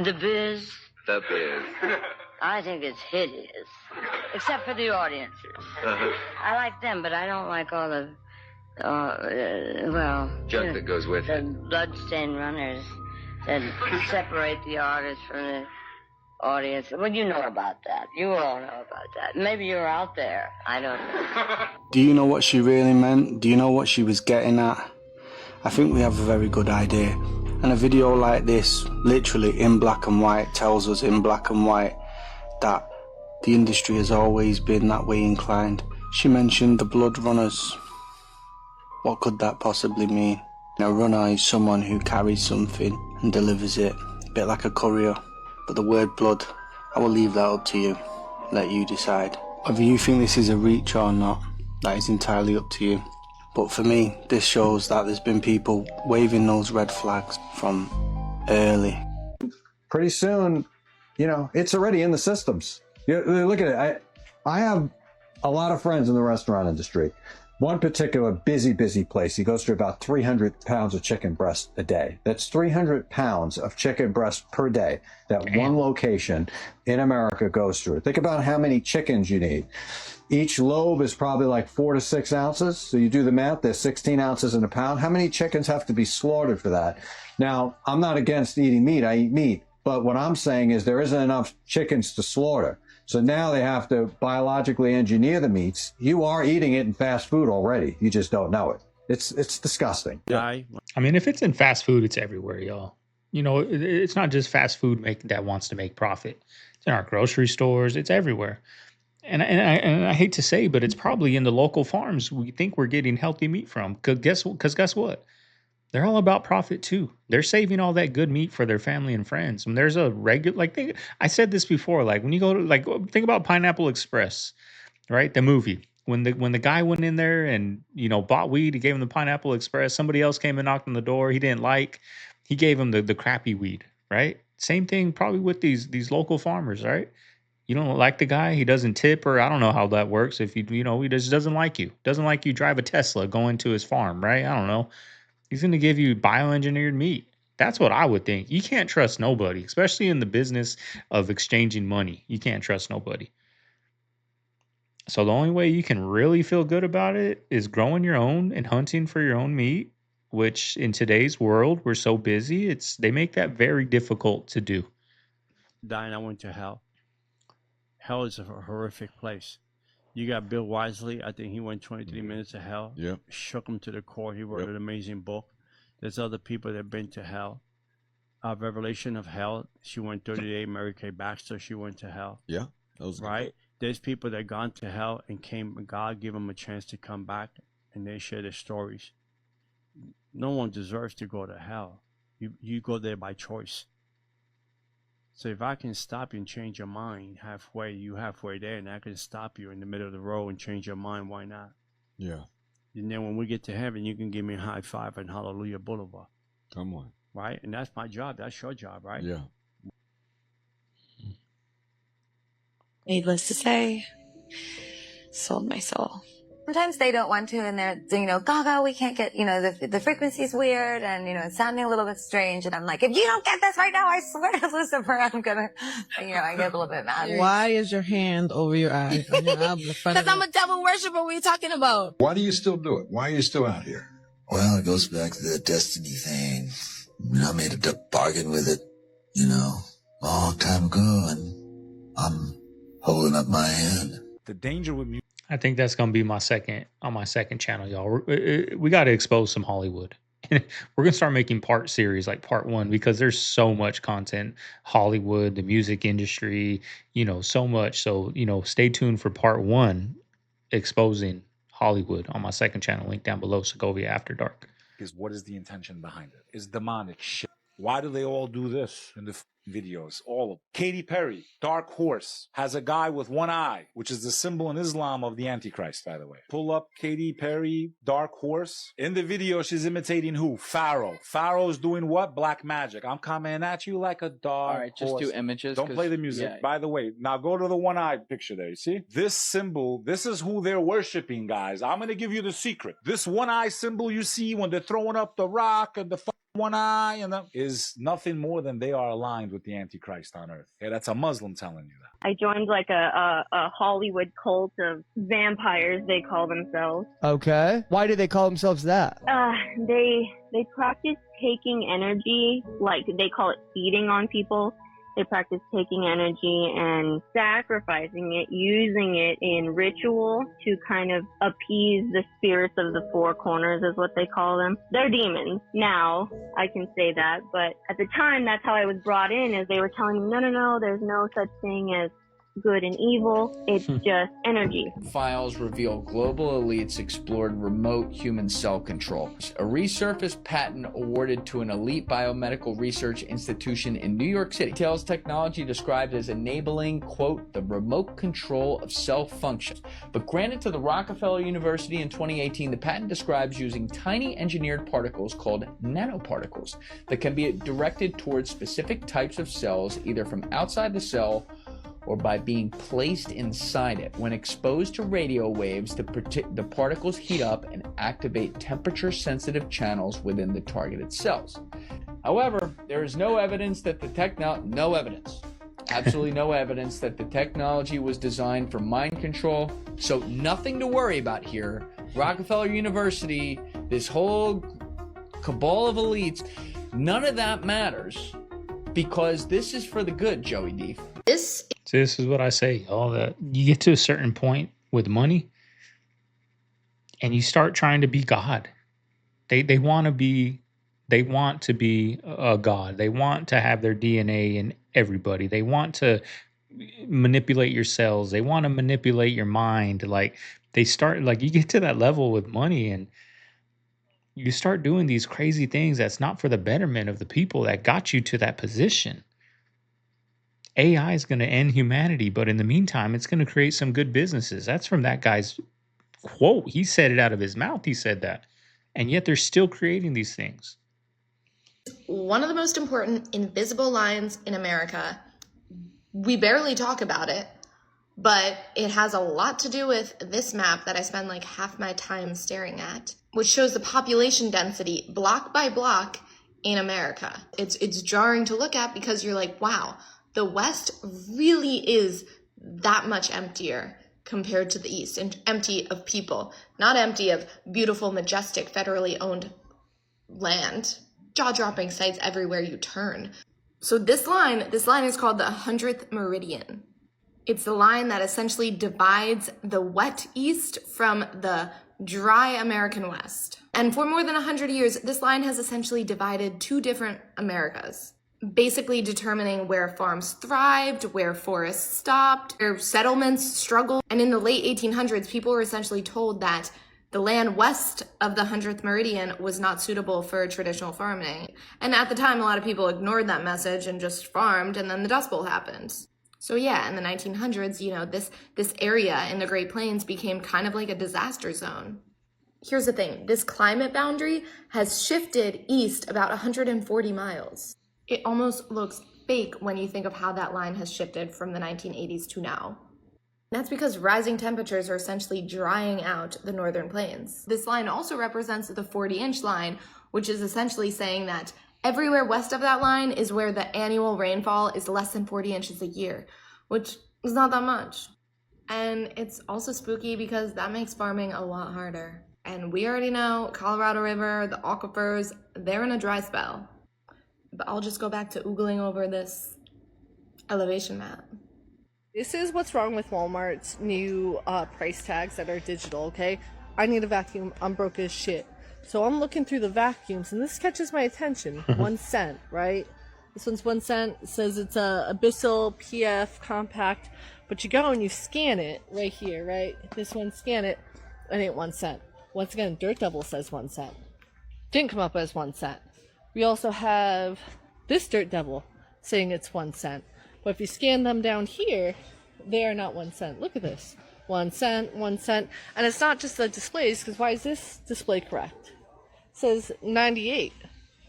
The biz? The biz. I think it's hideous. Except for the audiences. I like them, but I don't like all the, Junk that goes with the it. bloodstained runners that separate the artist from the audience. Well, you know about that. You all know about that. Maybe you're out there. I don't know. Do you know what she really meant? Do you know what she was getting at? I think we have a very good idea. And a video like this, literally in black and white, tells us in black and white that the industry has always been that way inclined. She mentioned the blood runners. What could that possibly mean? A runner is someone who carries something and delivers it, a bit like a courier. But the word blood, I will leave that up to you. Let you decide. Whether you think this is a reach or not, that is entirely up to you. But for me, this shows that there's been people waving those red flags from early. Pretty soon, you know, it's already in the systems. Look at it. I have a lot of friends in the restaurant industry. One particular busy place, he goes through about 300 pounds of chicken breast a day. That's 300 pounds of chicken breast per day that one location in America goes through. Think about how many chickens you need. Each lobe is probably like 4 to 6 ounces. So you do the math, there's 16 ounces in a pound. How many chickens have to be slaughtered for that? Now, I'm not against eating meat. I eat meat. But what I'm saying is there isn't enough chickens to slaughter. So now they have to biologically engineer the meats. You are eating it in fast food already. You just don't know it. It's disgusting. I mean, if it's in fast food, it's everywhere, y'all. You know, it's not just fast food that wants to make profit. It's in our grocery stores. It's everywhere. And I hate to say, but it's probably in the local farms we think we're getting healthy meat from. Because guess what? They're all about profit too. They're saving all that good meat for their family and friends. And there's a regular, I said this before, like when you go to, think about Pineapple Express, right? The movie. When the guy went in there and, you know, bought weed, he gave him the Pineapple Express. Somebody else came and knocked on the door. He didn't like. He gave him the crappy weed, right? Same thing probably with these local farmers, right? You don't like the guy, he doesn't tip, or I don't know how that works. If he just doesn't like you drive a Tesla going to his farm, right? I don't know. He's going to give you bioengineered meat. That's what I would think. You can't trust nobody, especially in the business of exchanging money. You can't trust nobody. So the only way you can really feel good about it is growing your own and hunting for your own meat, which in today's world, we're so busy, they make that very difficult to do. Dying, I went to hell. Hell is a horrific place. You got Bill Wisely. I think he went 23 minutes to hell. Yep. Shook him to the core. He wrote an amazing book. There's other people that have been to hell. Revelation of Hell. She went 38. Mary Kay Baxter. She went to hell. Yeah. That was right. There's people that gone to hell and came. God gave them a chance to come back, and they share their stories. No one deserves to go to hell. You go there by choice. So if I can stop you and change your mind halfway, you halfway there, and I can stop you in the middle of the road and change your mind, why not? Yeah. And then when we get to heaven, you can give me a high five on Hallelujah Boulevard. Come on. Right? And that's my job. That's your job, right? Yeah. Needless to say, sold my soul. Sometimes they don't want to, and they're, Gaga, we can't get, the frequency's weird, and, it's sounding a little bit strange. And I'm like, if you don't get this right now, I swear to Lucifer, I'm gonna, I get a little bit mad. Why is your hand over your eyes? Because I'm a devil worshiper. What are you talking about? Why do you still do it? Why are you still out here? Well, it goes back to the destiny thing. I made a bargain with it, a long time ago, and I'm holding up my hand. The danger with music. I think that's going to be on my second channel, y'all. We got to expose some Hollywood. We're going to start making part series like part 1, because there's so much content, Hollywood, the music industry, so much. So, stay tuned for part 1, exposing Hollywood, on my second channel, link down below, Segovia After Dark. Is what is the intention behind it? It's demonic shit. Why do they all do this in the videos? All of them. Katy Perry, Dark Horse, has a guy with one eye, which is the symbol in Islam of the Antichrist, by the way. Pull up Katy Perry, Dark Horse. In the video, she's imitating who? Pharaoh. Pharaoh's doing what? Black magic. I'm coming at you like a dark All right, just horse. do images. Don't play the music. Yeah. By the way, now go to the one-eyed picture there. You see? This symbol, this is who they're worshiping, guys. I'm going to give you the secret. This one-eye symbol you see when they're throwing up the rock and the one eye and is nothing more than they are aligned with the Antichrist on earth. Okay, that's a Muslim telling you that. I joined like a Hollywood cult of vampires, they call themselves. Okay. Why do they call themselves that? They practice taking energy, like they call it feeding on people. They practice taking energy and sacrificing it, using it in ritual to kind of appease the spirits of the four corners is what they call them. They're demons. Now, I can say that, but at the time, that's how I was brought in, is they were telling me, no, there's no such thing as good and evil. It's just energy. Files reveal global elites explored remote human cell control. A resurfaced patent awarded to an elite biomedical research institution in New York City tells technology described as enabling, quote, the remote control of cell functions. But granted to the Rockefeller University in 2018, the patent describes using tiny engineered particles called nanoparticles that can be directed towards specific types of cells, either from outside the cell or by being placed inside it. When exposed to radio waves, the particles heat up and activate temperature-sensitive channels within the targeted cells. However, there is no evidence that absolutely no evidence that the technology was designed for mind control. So nothing to worry about here. Rockefeller University, this whole cabal of elites, none of that matters because this is for the good, Joey D. This is what I say, all that you get to a certain point with money and you start trying to be God. They want to be a God. They want to have their DNA in everybody. They want to manipulate your cells. They want to manipulate your mind. Like they start, like you get to that level with money and you start doing these crazy things that's not for the betterment of the people that got you to that position. AI is going to end humanity, but in the meantime, it's going to create some good businesses. That's from that guy's quote. He said it out of his mouth. He said that. And yet they're still creating these things. One of the most important invisible lines in America. We barely talk about it, but it has a lot to do with this map that I spend like half my time staring at, which shows the population density block by block in America. It's jarring to look at because you're like, wow, the West really is that much emptier compared to the East, and empty of people, not empty of beautiful, majestic, federally owned land, jaw-dropping sights everywhere you turn. So this line is called the 100th meridian. It's the line that essentially divides the wet East from the dry American West. And for more than 100 years, this line has essentially divided two different Americas, basically determining where farms thrived, where forests stopped, where settlements struggled. And in the late 1800s, people were essentially told that the land west of the 100th meridian was not suitable for traditional farming. And at the time, a lot of people ignored that message and just farmed, and then the Dust Bowl happened. So yeah, in the 1900s, you know, this area in the Great Plains became kind of like a disaster zone. Here's the thing, this climate boundary has shifted east about 140 miles. It almost looks fake when you think of how that line has shifted from the 1980s to now. That's because rising temperatures are essentially drying out the northern plains. This line also represents the 40-inch line, which is essentially saying that everywhere west of that line is where the annual rainfall is less than 40 inches a year, which is not that much. And it's also spooky because that makes farming a lot harder. And we already know Colorado River, the aquifers, they're in a dry spell. But I'll just go back to oogling over this elevation map. This is what's wrong with Walmart's new price tags that are digital, okay? I need a vacuum. I'm broke as shit. So I'm looking through the vacuums, and this catches my attention. 1 cent, right? This one's 1 cent. It says it's a Abyssal PF compact. But you go and you scan it right here, right? This one, scan it. It ain't 1 cent. Once again, Dirt Devil says 1 cent. Didn't come up as 1 cent. We also have this Dirt Devil saying it's 1 cent. But if you scan them down here, they are not 1 cent. Look at this. 1 cent, 1 cent. And it's not just the displays, because why is this display correct? It says 98,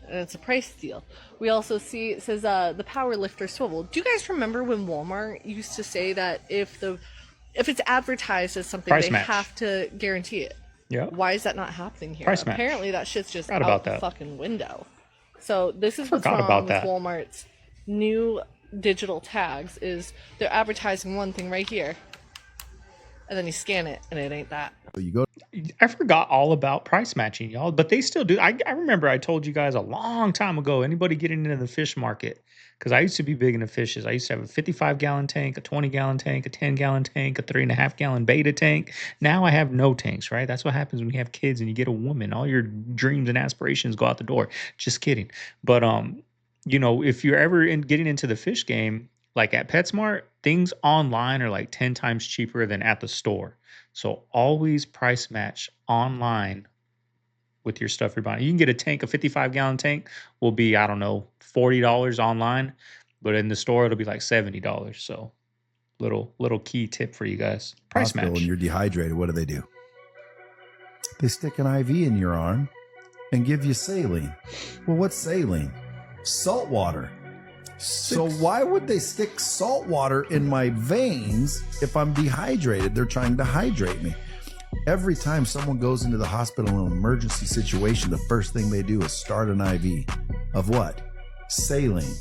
and it's a price deal. We also see, it says the power lifter swivel. Do you guys remember when Walmart used to say that if it's advertised as something, Price they match. have to guarantee it? Yeah. Why is that not happening here? Price match. Apparently that shit's just Forgot out about the that. fucking window. So this is what's Forgot wrong about with that. Walmart's new digital tags, is they're advertising one thing right here, and then you scan it and it ain't that. You go. I forgot all about price matching, y'all, but they still do. I remember I told you guys a long time ago, anybody getting into the fish market, because I used to be big into fishes. I used to have a 55-gallon tank, a 20-gallon tank, a 10-gallon tank, a 3.5-gallon beta tank. Now I have no tanks, right? That's what happens when you have kids and you get a woman. All your dreams and aspirations go out the door. Just kidding. But you know, if you're ever getting into the fish game, like at PetSmart, things online are like 10 times cheaper than at the store. So always price match online with your stuff you're buying. You can get a tank, a 55-gallon tank will be, I don't know, $40 online, but in the store it'll be like $70. So little key tip for you guys. Price Hospital match. and you're dehydrated, what do? They stick an IV in your arm and give you saline. Well, what's saline? Salt water. So why would they stick salt water in my veins if I'm dehydrated? They're trying to hydrate me. Every time someone goes into the hospital in an emergency situation, the first thing they do is start an IV of what? Saline.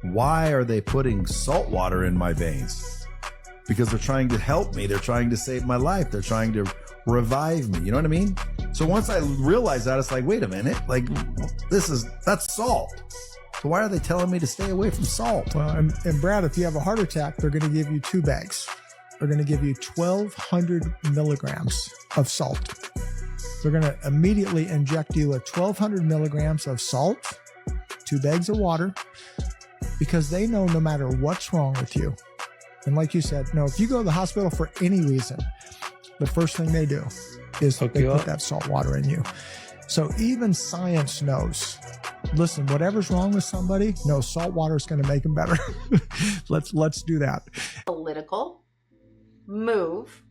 Why are they putting salt water in my veins? Because they're trying to help me. They're trying to save my life. They're trying to revive me. You know what I mean? So once I realized that, it's like, wait a minute, like that's salt. So why are they telling me to stay away from salt? Well, and Brad, if you have a heart attack, they're going to give you 2 bags. They're going to give you 1,200 milligrams of salt. They're going to immediately inject you with 1,200 milligrams of salt, 2 bags of water, because they know no matter what's wrong with you. And like you said, no, if you go to the hospital for any reason, the first thing they do is they put that salt water in you. So even science knows, listen, whatever's wrong with somebody, no, salt water is going to make them better. Let's do that. Political move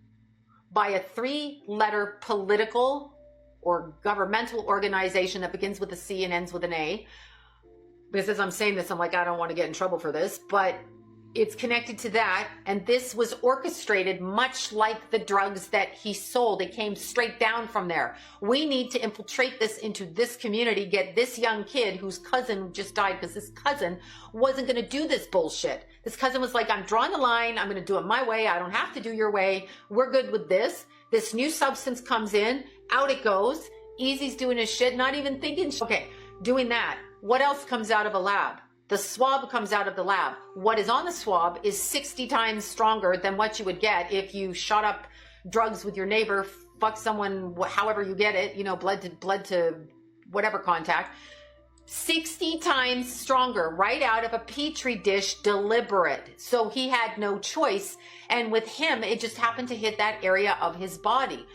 by a 3-letter political or governmental organization that begins with a C and ends with an A. Because as I'm saying this, I'm like, I don't want to get in trouble for this, but it's connected to that. And this was orchestrated much like the drugs that he sold. It came straight down from there. We need to infiltrate this into this community, get this young kid whose cousin just died because his cousin wasn't going to do this bullshit. This cousin was like, I'm drawing the line. I'm going to do it my way. I don't have to do your way. We're good with this. This new substance comes in, out it goes. Easy's doing his shit, not even thinking. Okay, doing that. What else comes out of a lab? The swab comes out of the lab. What is on the swab is 60 times stronger than what you would get if you shot up drugs with your neighbor, fuck someone, however you get it, you know, blood to whatever contact. 60 times stronger right out of a petri dish, deliberate. So he had no choice. And with him, it just happened to hit that area of his body.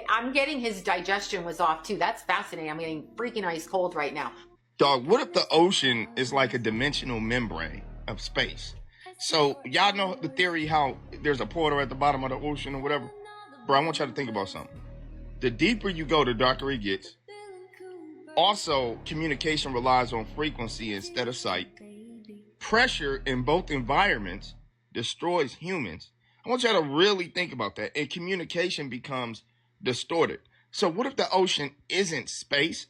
I'm getting his digestion was off too. That's fascinating. I'm getting freaking ice cold right now. Dog, what if the ocean is like a dimensional membrane of space? So y'all know the theory how there's a portal at the bottom of the ocean or whatever? Bro, I want y'all to think about something. The deeper you go, the darker it gets. Also, communication relies on frequency instead of sight. Pressure in both environments destroys humans. I want y'all to really think about that. And communication becomes distorted. So what if the ocean isn't space?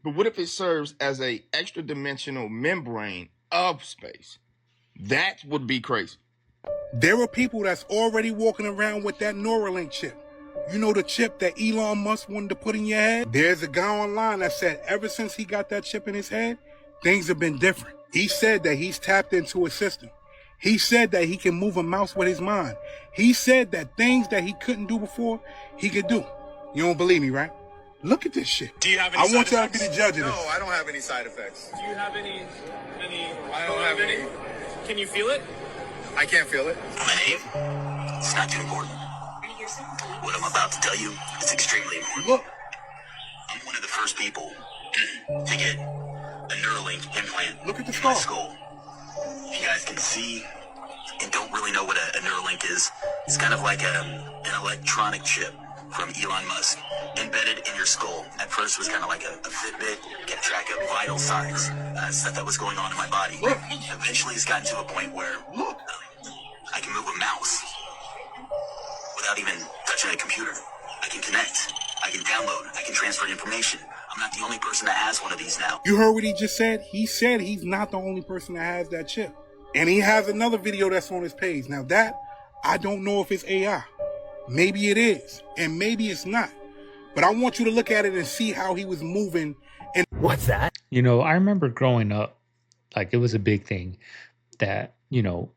But what if it serves as a extra dimensional membrane of space? That would be crazy. There are people that's already walking around with that Neuralink chip. You know the chip that Elon Musk wanted to put in your head? There's a guy online that said ever since he got that chip in his head, things have been different. He said that he's tapped into a system. He said that he can move a mouse with his mind. He said that things that he couldn't do before, he could do. You don't believe me, right? Look at this shit. Do you have any I side want y'all to effects? be the judge of No, this. I don't have any side effects. Do you have any I don't have any. Can you feel it? I can't feel it. Maeve, it's not too important. What I'm about to tell you is extremely important. Look. I'm one of the first people to get a Neuralink implant Look at the in my skull. If you guys can see and don't really know what a Neuralink is, it's kind of like an electronic chip from Elon Musk embedded in your skull. At first it was kind of like a Fitbit, kept track of vital signs, stuff that was going on in my body. Eventually it's gotten to a point where I can move a mouse without even touching a computer. I can connect, I can download, I can transfer information. I'm not the only person that has one of these now. You heard what he just said? He said he's not the only person that has that chip. And he has another video that's on his page. Now that, I don't know if it's AI. Maybe it is, and maybe it's not. But I want you to look at it and see how he was moving. And what's that? You know, I remember growing up, like it was a big thing that, you know,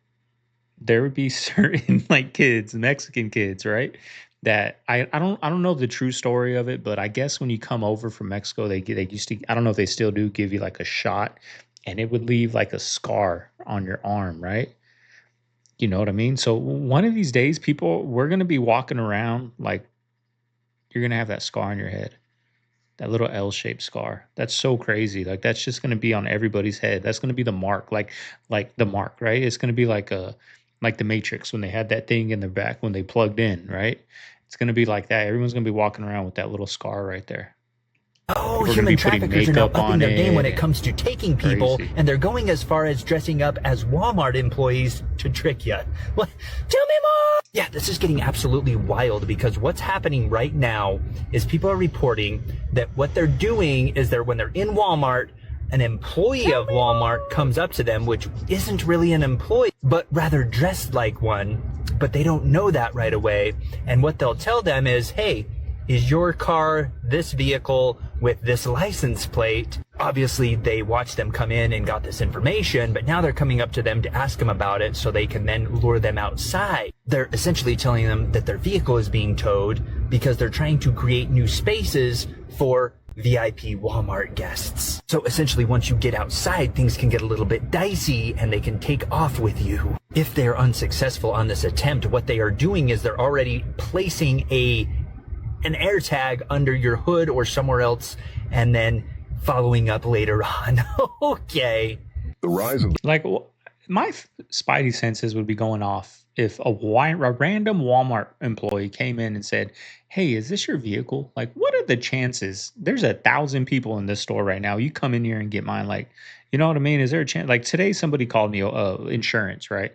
there would be certain like kids, Mexican kids, right? That I don't know the true story of it, but I guess when you come over from Mexico, they used to, I don't know if they still do, give you like a shot, and it would leave like a scar on your arm, right? You know what I mean? So one of these days, we're going to be walking around like you're going to have that scar on your head, that little L-shaped scar. That's so crazy. Like that's just going to be on everybody's head. That's going to be the mark, like the mark, right? It's going to be like the Matrix when they had that thing in their back when they plugged in, right? It's going to be like that. Everyone's going to be walking around with that little scar right there. Oh, We're human gonna be putting traffickers are now makeup upping on their game when it it comes to taking people, Crazy. and they're going as far as dressing up as Walmart employees to trick you. What? Tell me more! Yeah, this is getting absolutely wild because what's happening right now is people are reporting that what they're doing is when they're in Walmart, an employee of Walmart comes up to them, which isn't really an employee, but rather dressed like one, but they don't know that right away. And what they'll tell them is, hey, is your car this vehicle with this license plate? Obviously, they watched them come in and got this information, but now they're coming up to them to ask them about it so they can then lure them outside. They're essentially telling them that their vehicle is being towed because they're trying to create new spaces for VIP Walmart guests. So essentially, once you get outside, things can get a little bit dicey and they can take off with you. If they're unsuccessful on this attempt, what they are doing is they're already placing an air tag under your hood or somewhere else and then following up later on. Okay. The rise of my spidey senses would be going off if a random Walmart employee came in and said, "Hey, is this your vehicle? Like, what are the chances? There's 1,000 people in this store right now. You come in here and get mine. Like, you know what I mean? Is there a chance?" Like today, somebody called me insurance, right?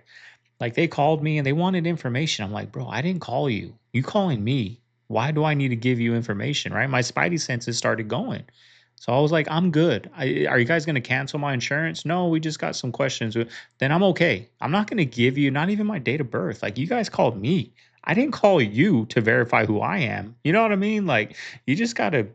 Like they called me and they wanted information. I'm like, bro, I didn't call you. You calling me? Why do I need to give you information, right? My spidey senses started going. So I was like, I'm good. Are you guys going to cancel my insurance? No, we just got some questions. Then I'm okay. I'm not going to give you not even my date of birth. Like, you guys called me. I didn't call you to verify who I am. You know what I mean? Like, you just got to,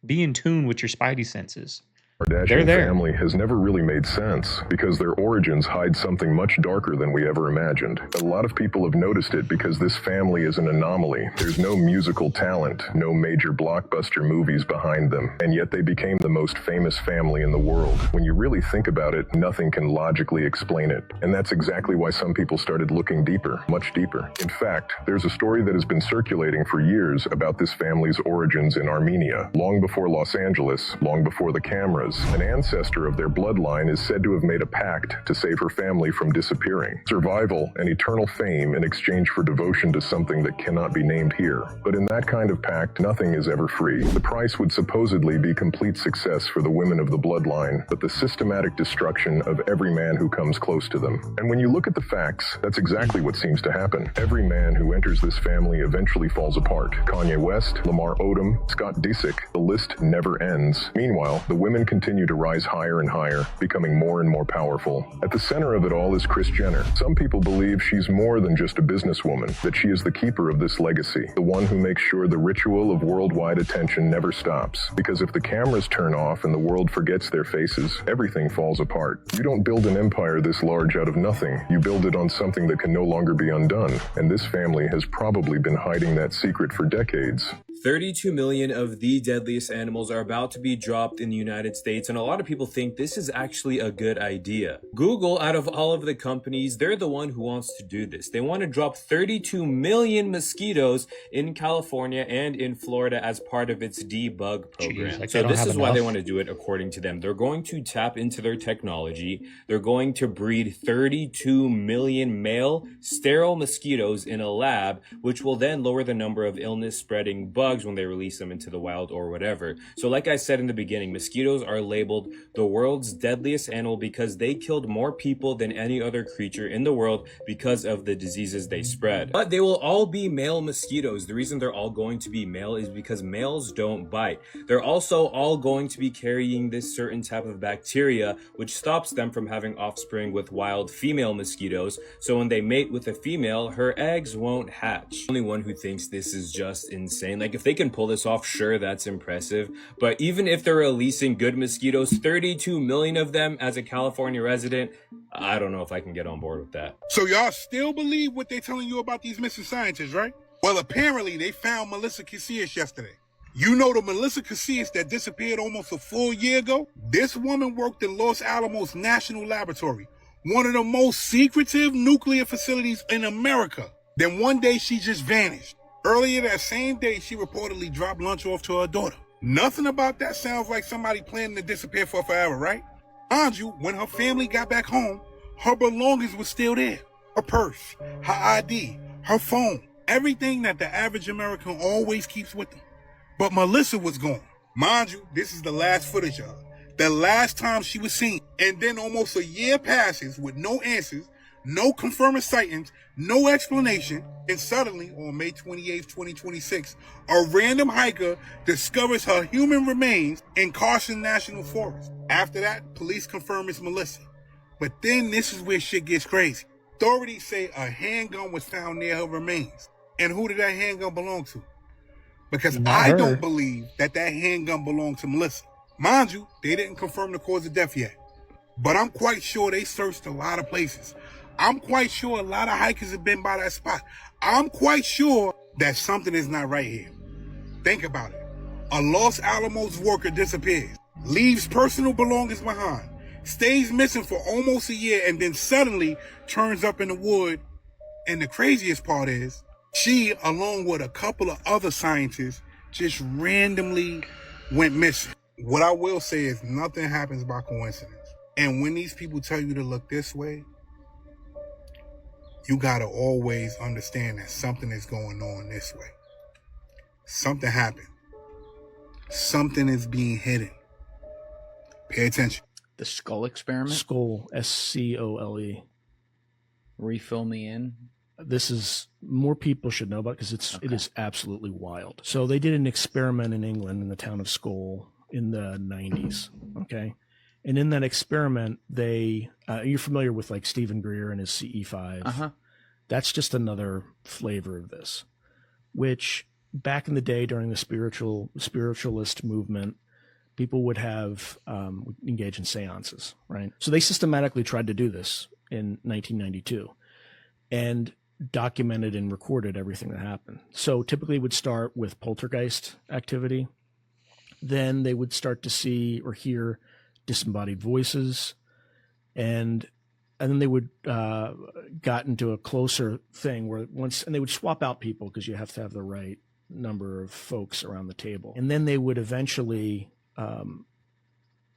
be in tune with your spidey senses. Kardashian family has never really made sense because their origins hide something much darker than we ever imagined. A lot of people have noticed it because this family is an anomaly. There's no musical talent, no major blockbuster movies behind them, and yet they became the most famous family in the world. When you really think about it, nothing can logically explain it. And that's exactly why some people started looking deeper, much deeper. In fact, there's a story that has been circulating for years about this family's origins in Armenia, long before Los Angeles, long before the cameras. An ancestor of their bloodline is said to have made a pact to save her family from disappearing. Survival and eternal fame in exchange for devotion to something that cannot be named here. But in that kind of pact, nothing is ever free. The price would supposedly be complete success for the women of the bloodline, but the systematic destruction of every man who comes close to them. And when you look at the facts, that's exactly what seems to happen. Every man who enters this family eventually falls apart. Kanye West, Lamar Odom, Scott Disick, the list never ends. Meanwhile, the women continue to rise higher and higher, becoming more and more powerful. At the center of it all is Kris Jenner. Some people believe she's more than just a businesswoman, that she is the keeper of this legacy, the one who makes sure the ritual of worldwide attention never stops. Because if the cameras turn off and the world forgets their faces, everything falls apart. You don't build an empire this large out of nothing. You build it on something that can no longer be undone. And this family has probably been hiding that secret for decades. 32 million of the deadliest animals are about to be dropped in the United States, and a lot of people think this is actually a good idea. Google, out of all of the companies, they're the one who wants to do this. They want to drop 32 million mosquitoes in California and in Florida as part of its debug program. Jeez, so this is why they want to do it according to them. They're going to tap into their technology. They're going to breed 32 million male sterile mosquitoes in a lab, which will then lower the number of illness-spreading bugs when they release them into the wild or whatever. So like I said in the beginning, mosquitoes are labeled the world's deadliest animal because they killed more people than any other creature in the world because of the diseases they spread. But they will all be male mosquitoes. The reason they're all going to be male is because males don't bite. They're also all going to be carrying this certain type of bacteria which stops them from having offspring with wild female mosquitoes. So when they mate with a female, her eggs won't hatch. Only one who thinks this is just insane. Like, if they can pull this off, sure, that's impressive. But even if they're releasing good mosquitoes, 32 million of them as a California resident, I don't know if I can get on board with that. So y'all still believe what they're telling you about these missing scientists, right? Well, apparently they found Melissa Casillas yesterday. You know the Melissa Casillas that disappeared almost a full year ago? This woman worked in Los Alamos National Laboratory, one of the most secretive nuclear facilities in America. Then one day she just vanished. Earlier that same day, she reportedly dropped lunch off to her daughter. Nothing about that sounds like somebody planning to disappear for forever, right? Mind you, when her family got back home, her belongings were still there. Her purse, her ID, her phone, everything that the average American always keeps with them. But Melissa was gone. Mind you, this is the last footage of her. The last time she was seen. And then almost a year passes with no answers, no confirming sightings, no explanation, and suddenly, on May 28th, 2026, a random hiker discovers her human remains in Carson National Forest. After that, police confirm it's Melissa. But then this is where shit gets crazy. Authorities say a handgun was found near her remains. And who did that handgun belong to? Because I don't believe that handgun belonged to Melissa. Mind you, they didn't confirm the cause of death yet. But I'm quite sure they searched a lot of places. I'm quite sure a lot of hikers have been by that spot. I'm quite sure that something is not right here. Think about it. A Los Alamos worker disappears, leaves personal belongings behind, stays missing for almost a year, and then suddenly turns up in the wood. And the craziest part is, she, along with a couple of other scientists, just randomly went missing. What I will say is nothing happens by coincidence. And when these people tell you to look this way, you gotta always understand that something is going on this way. Something happened. Something is being hidden. Pay attention. The skull experiment? Skull, SCOLE. Refill me in. This is, more people should know about it because it is absolutely wild. So they did an experiment in England in the town of Skull. in the 90s. Okay. And in that experiment, you're familiar with like Stephen Greer and his CE5. Uh-huh. That's just another flavor of this, which back in the day during the spiritualist movement, people would have engage in seances, right? So they systematically tried to do this in 1992 and documented and recorded everything that happened. So typically it would start with poltergeist activity. Then they would start to see or hear disembodied voices, and then they would got into a closer thing where and they would swap out people because you have to have the right number of folks around the table. And then they would eventually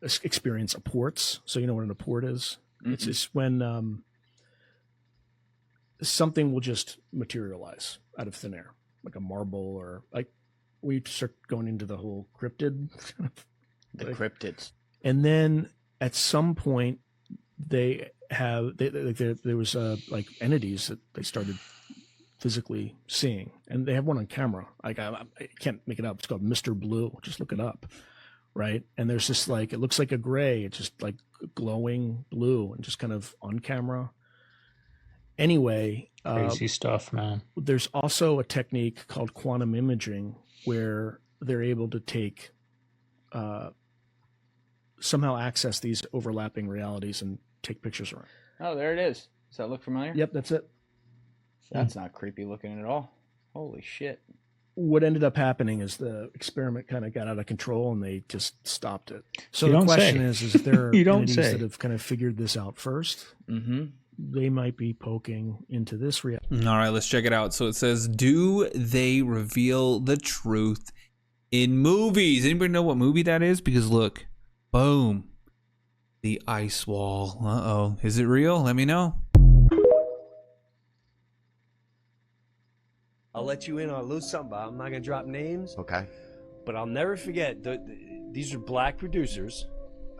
experience apports. So you know what an apport is? Mm-hmm. It's just when something will just materialize out of thin air, like a marble, or like we start going into the whole cryptid. The cryptids. And then at some point there was like entities that they started physically seeing, and they have one on camera. Like I can't make it up. It's called Mr. Blue. Just look it up. Right. And there's just like, it looks like a gray. It's just like glowing blue and just kind of on camera. Anyway. Crazy stuff, man. There's also a technique called quantum imaging where they're able to take, somehow access these overlapping realities and take pictures around. Oh, there it is. Does that look familiar? Yep, that's it. That's not creepy looking at all. Holy shit. What ended up happening is the experiment kind of got out of control and they just stopped it. So You the don't question say. is if there are You don't entities say. that have kind of figured this out first, they might be poking into this reality. All right, let's check it out. So it says, do they reveal the truth in movies? Anybody know what movie that is? Because look, boom, the ice wall. Uh-oh. Is it real? Let me know. I'll let you in on a little something, but I'm not going to drop names. Okay. But I'll never forget, these are black producers.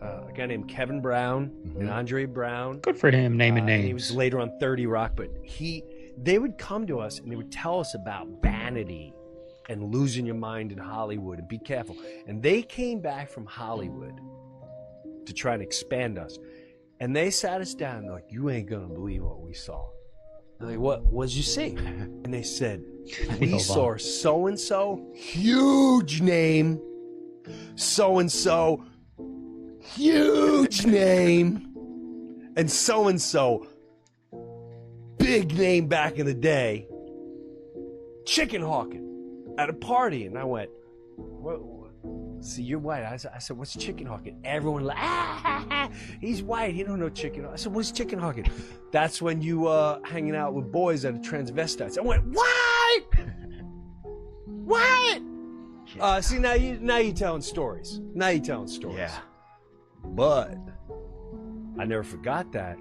A guy named Kevin Brown and Andre Brown. Good for him, naming And he names. was later on 30 Rock, but they would come to us and they would tell us about vanity and losing your mind in Hollywood and be careful. And they came back from Hollywood to try and expand us. And they sat us down and they're like, you ain't going to believe what we saw. I'm like, what did you see? And they said, we saw so-and-so, huge name, so-and-so, huge name, and so-and-so, big name back in the day, chicken hawking at a party. And I went, what? See, you're white. I said, what's chicken hawking? Everyone like, he's white. He don't know chicken hawking. I said, what's chicken hawking? That's when you hanging out with boys that are transvestites. I went, what? What? See, now you telling stories. Now you telling stories. Yeah. But I never forgot that.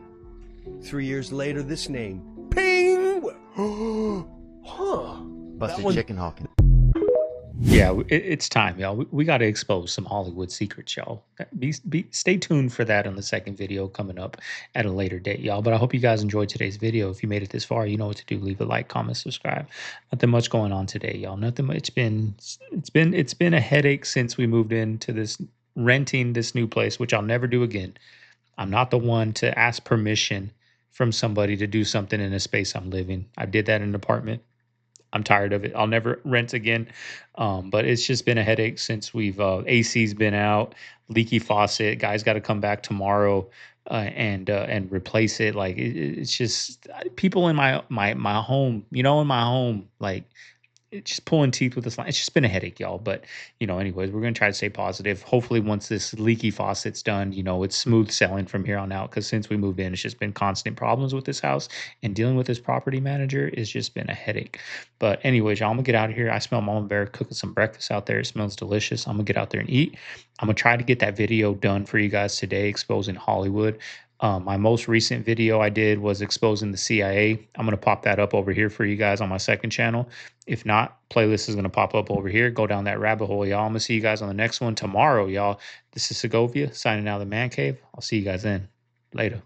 3 years later, this name, ping. Huh? Busted chicken hawking. Yeah, it's time, y'all. We got to expose some Hollywood secrets, y'all. Stay tuned for that on the second video coming up at a later date, y'all. But I hope you guys enjoyed today's video. If you made it this far, you know what to do. Leave a like, comment, subscribe. Nothing much going on today, y'all. Nothing much. It's been a headache since we moved into this, renting this new place, which I'll never do again. I'm not the one to ask permission from somebody to do something in a space I'm living. I did that in an apartment. I'm tired of it. I'll never rent again. But it's just been a headache since we've AC's been out, leaky faucet. Guys got to come back tomorrow and replace it. Like it's just people in my home, in my home, like it's just pulling teeth with this line. It's just been a headache, y'all. But anyways, we're gonna try to stay positive. Hopefully, once this leaky faucet's done, it's smooth sailing from here on out. Because since we moved in, it's just been constant problems with this house, and dealing with this property manager has just been a headache. But anyways, y'all, I'm gonna get out of here. I smell Mama Bear cooking some breakfast out there. It smells delicious. I'm gonna get out there and eat. I'm gonna try to get that video done for you guys today, exposing Hollywood. My most recent video I did was exposing the CIA. I'm going to pop that up over here for you guys on my second channel. If not, playlist is going to pop up over here. Go down that rabbit hole, y'all. I'm going to see you guys on the next one tomorrow, y'all. This is Segovia signing out of the Man Cave. I'll see you guys then. Later.